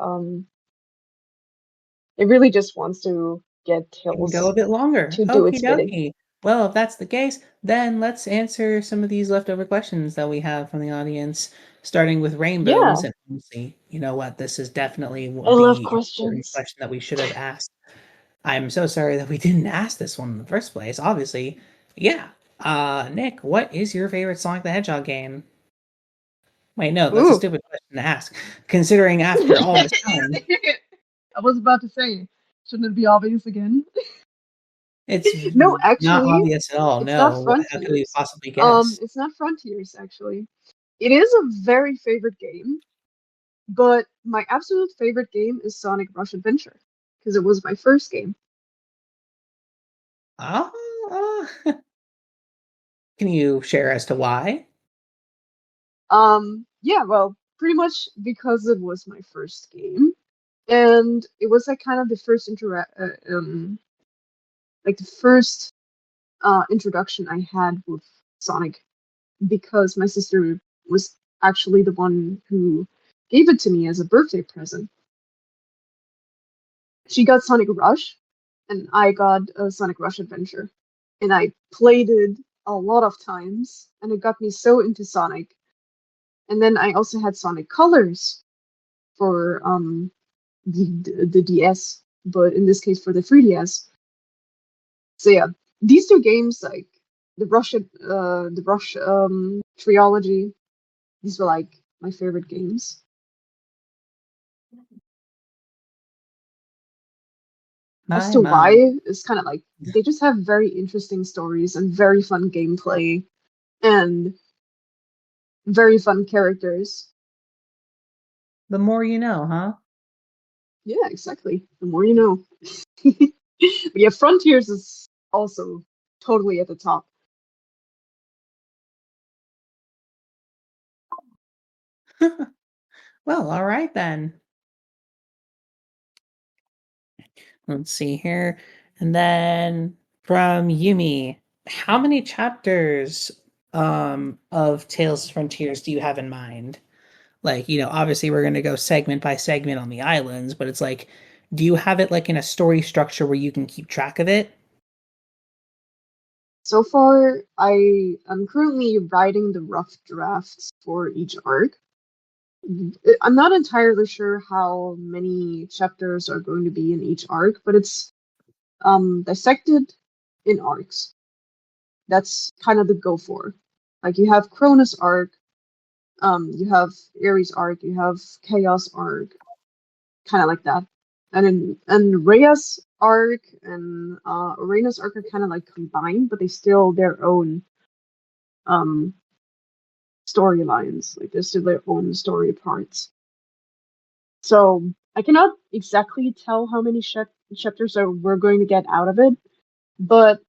it really just wants to get We can Tails go a bit longer. to do Okie its bidding. dokie. Well, if that's the case, then let's answer some of these leftover questions that we have from the audience, starting with rainbows. Yeah, And honestly, you know what? This is definitely I love the important questions. question that we should have asked. I'm so sorry that we didn't ask this one in the first place. Obviously, yeah. Nick, what is your favorite Sonic the Hedgehog game? Wait, no, that's a Ooh. stupid question to ask, considering after all this time. I was about to say, shouldn't it be obvious again? It's No, not actually, obvious at all. it's not No, how could we Frontiers. possibly guess? It's not Frontiers, actually. It is a very favorite game, but my absolute favorite game is Sonic Rush Adventure, because it was my first game. Oh, can you share as to why? Yeah, well, pretty much because it was my first game, and it was like kind of the first introduction I had with Sonic, because my sister was actually the one who gave it to me as a birthday present. She got Sonic Rush, and I got Sonic Rush Adventure, and I played it a lot of times, and it got me so into Sonic. And then I also had Sonic Colors for the DS, but in this case for the 3DS. So yeah, these two games, like the Rush trilogy, these were like my favorite games. As My to why, my. is kind of like they just have very interesting stories and very fun gameplay, and very fun characters. The more you know, huh? Yeah, exactly. The more you know. But yeah, Frontiers is also totally at the top. Well, all right then. Let's see here. And then from Yumi, how many chapters of Tales Frontiers do you have in mind? Like, obviously we're going to go segment by segment on the islands, but it's like, do you have it like in a story structure where you can keep track of it? So far, I am currently writing the rough drafts for each arc. I'm not entirely sure how many chapters are going to be in each arc, but it's dissected in arcs. That's kind of the go for. Like you have Cronus arc, you have Ares arc, you have Chaos arc, kind of like that. And Rhea's arc and Uranus arc are kind of like combined, but they still their own um storylines. Like they're still their own story parts. So I cannot exactly tell how many chapters we're going to get out of it, but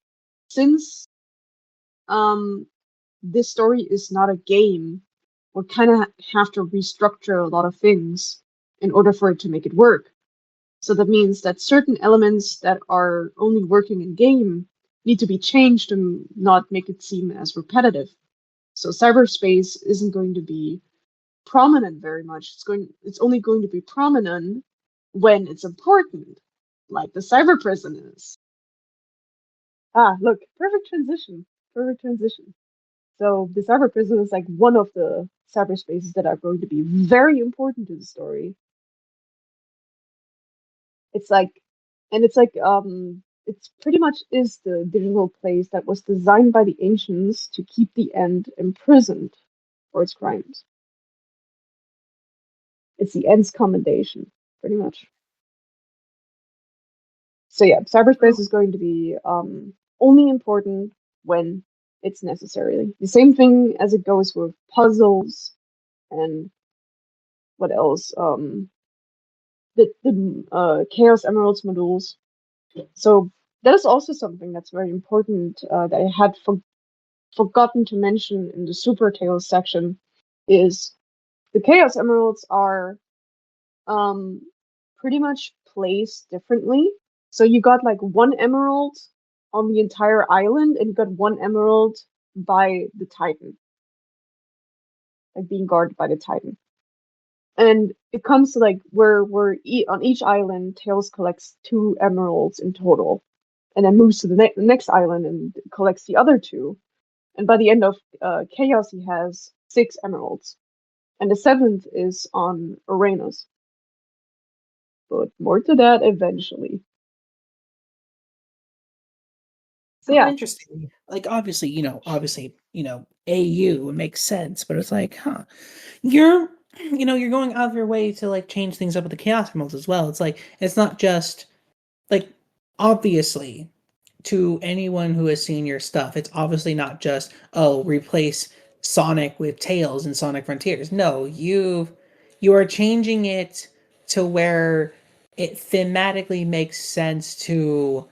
since um this story is not a game, we kind of have to restructure a lot of things in order for it to make it work. So that means that certain elements that are only working in game need to be changed to not make it seem as repetitive. So cyberspace isn't going to be prominent very much. It's only going to be prominent when it's important, like the cyber prison is. Ah, look, perfect transition. Perfect transition. So the cyber prison is like one of the cyberspaces that are going to be very important to the story. It's like, and it's pretty much is the digital place that was designed by the ancients to keep the end imprisoned for its crimes. It's the end's commendation, pretty much. So yeah, cyberspace is going to be only important when it's necessary. The same thing as it goes with puzzles and what else? The Chaos Emeralds modules. So that is also something that's very important that I had forgotten to mention in the Super Tales section. Is the Chaos Emeralds are um, pretty much placed differently. So you got like one emerald on the entire island, and you got one emerald by the Titan, like being guarded by the Titan. And it comes to like where on each island, Tails collects 2 emeralds in total, and then moves to the next island and collects the other 2. And by the end of Chaos, he has 6 emeralds, and the 7th is on Uranus. But more to that eventually. So Oh, yeah, interesting. Like AU it makes sense, but it's like, huh, you're you're going out of your way to like change things up with the Chaos Emeralds as well. It's like it's not just like obviously to anyone who has seen your stuff, it's obviously not just, oh, replace Sonic with Tails in Sonic Frontiers. No, you are changing it to where it thematically makes sense to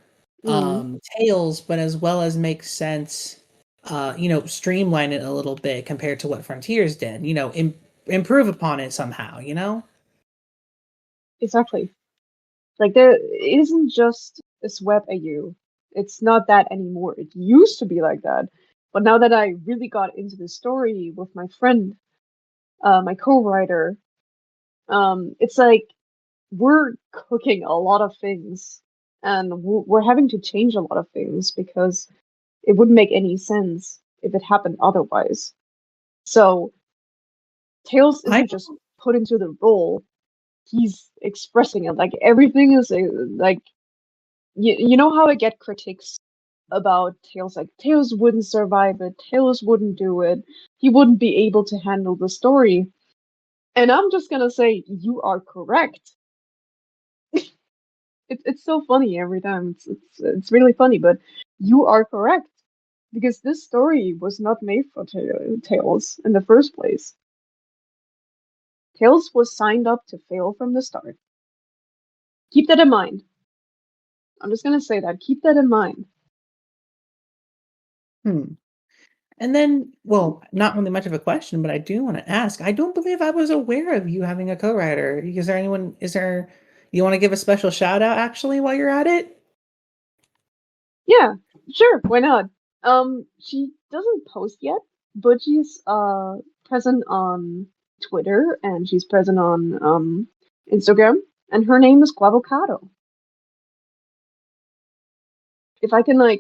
mm, Tails, but as well as makes sense streamline it a little bit compared to what Frontiers did. Improve upon it somehow. exactly. Like there isn't just a swap AU. It's not that anymore. It used to be like that. But now that I really got into the story with my friend, my co-writer, it's like we're cooking a lot of things and we're having to change a lot of things because it wouldn't make any sense if it happened otherwise. So Tails I isn't just put into the role, he's expressing it. Like everything is like you know how I get critiques about Tails, like Tails wouldn't survive it, Tails wouldn't do it, he wouldn't be able to handle the story. And I'm just gonna say you are correct. It's so funny every time. It's really funny, but you are correct. because this story was not made for Tails in the first place. Tails was signed up to fail from the start. Keep that in mind. I'm just gonna say that. Keep that in mind. Hmm. And then, well, not really much of a question, but I do want to ask. I don't believe I was aware of you having a co-writer. You want to give a special shout out actually while you're at it? Yeah, sure, why not? She doesn't post yet, but she's present on Twitter and she's present on Instagram, and her name is Guavocado. If I can uh,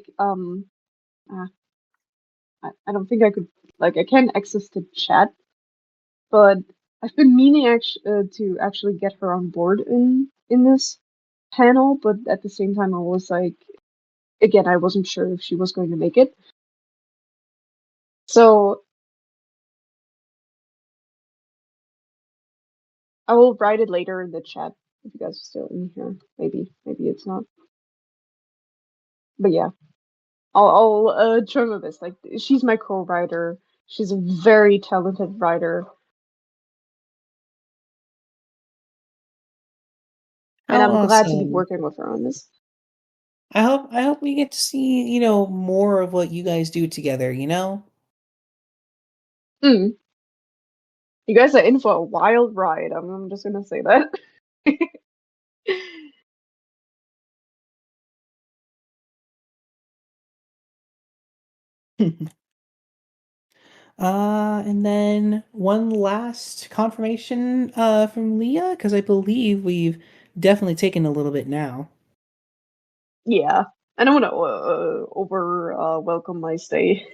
I don't think I could I can't access the chat, but I've been meaning to actually get her on board in this panel, but at the same time I was like, again, I wasn't sure if she was going to make it. So I will write it later in the chat if you guys are still in here. Maybe it's not. But yeah, I'll try my best. Like, she's my co-writer. She's a very talented writer, and How I'm glad to be awesome. working with her on this. I hope we get to see, more of what you guys do together, Mm. You guys are in for a wild ride. I'm just gonna say that. And then one last confirmation from Leah, because I believe we've definitely taken a little bit now. Yeah, I don't want to over welcome my stay.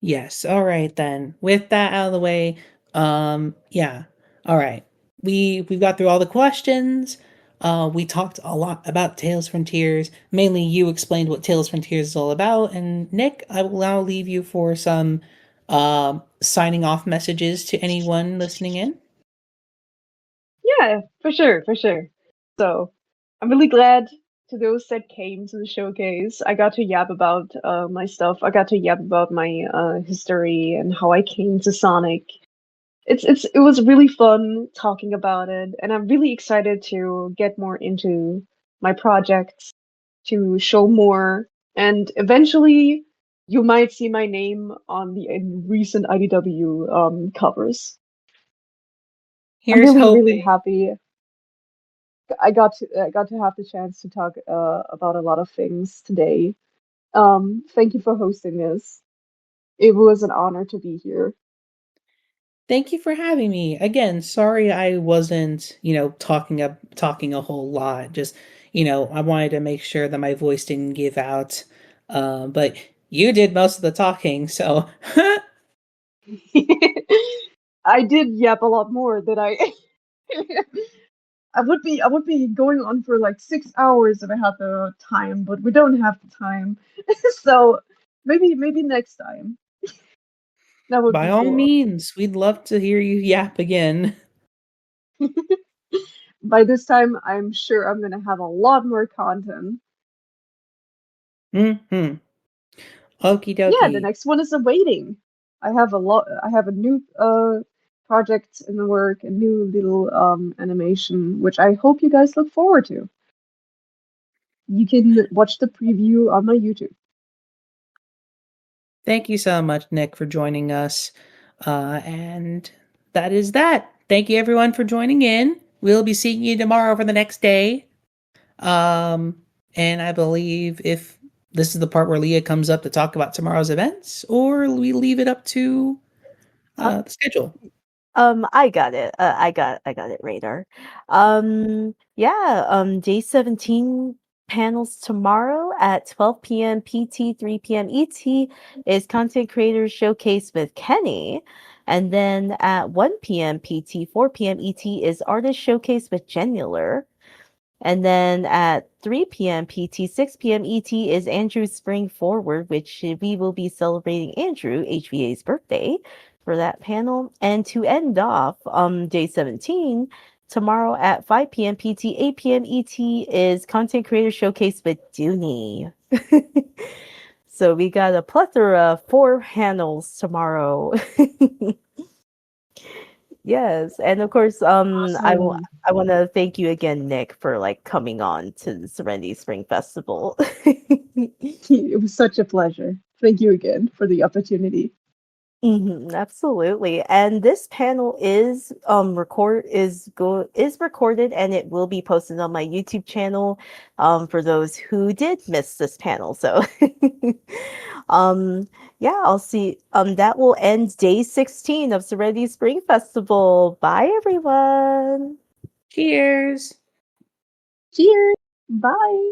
Yes. All right then. With that out of the way, yeah. All right. We've got through all the questions. We talked a lot about Tales Frontiers. Mainly you explained what Tales Frontiers is all about, and Nick, I will now leave you for some signing off messages to anyone listening in. Yeah, for sure, for sure. So, I'm really glad to those that came to the showcase. I got to yap about my stuff. I got to yap about my history and how I came to Sonic. It was really fun talking about it, and I'm really excited to get more into my projects, to show more, and eventually you might see my name on the recent IDW covers. I'm Here's really, really hoping. happy I got to have the chance to talk about a lot of things today. Thank you for hosting this. It was an honor to be here. Thank you for having me. Again, sorry I wasn't, talking a whole lot. Just, I wanted to make sure that my voice didn't give out. But you did most of the talking, so I did yap a lot more than I I would be going on for like 6 hours if I had the time, but we don't have the time. So maybe next time. That would by be all cool. means, we'd love to hear you yap again. By this time I'm sure I'm gonna have a lot more content. Mm-hmm. Okie Yeah, the dokie. next one is awaiting. I have a new project in the work, a new little animation, which I hope you guys look forward to. You can watch the preview on my YouTube. Thank you so much, Nick, for joining us. And that is that. Thank you, everyone, for joining in. We'll be seeing you tomorrow for the next day. Um, and I believe if this is the part where Leah comes up to talk about tomorrow's events, or we leave it up to Uh, the schedule. I got it. I got it, Radar. Yeah, day 17 panels tomorrow at 12 p.m. PT, 3 p.m. ET is Content Creators Showcase with Kenny. And then at 1 p.m. PT, 4 p.m. ET is Artist Showcase with Genular. And then at 3 p.m. PT, 6 p.m. ET is Andrew's Spring Forward, which we will be celebrating Andrew, HVA's birthday, for that panel. And to end off day 17, tomorrow at 5 p.m. PT, 8 p.m. ET is Content Creator Showcase with Dooney. So we got a plethora of 4 panels tomorrow. Yes, and of course, Awesome. I want to thank you again, Nick, for like coming on to the Serenity Spring Festival. It was such a pleasure. Thank you again for the opportunity. Absolutely. And this panel is recorded and it will be posted on my YouTube channel for those who did miss this panel. So yeah, I'll see that will end day 16 of Serenity Spring Festival. Bye everyone. Cheers. Cheers. Bye.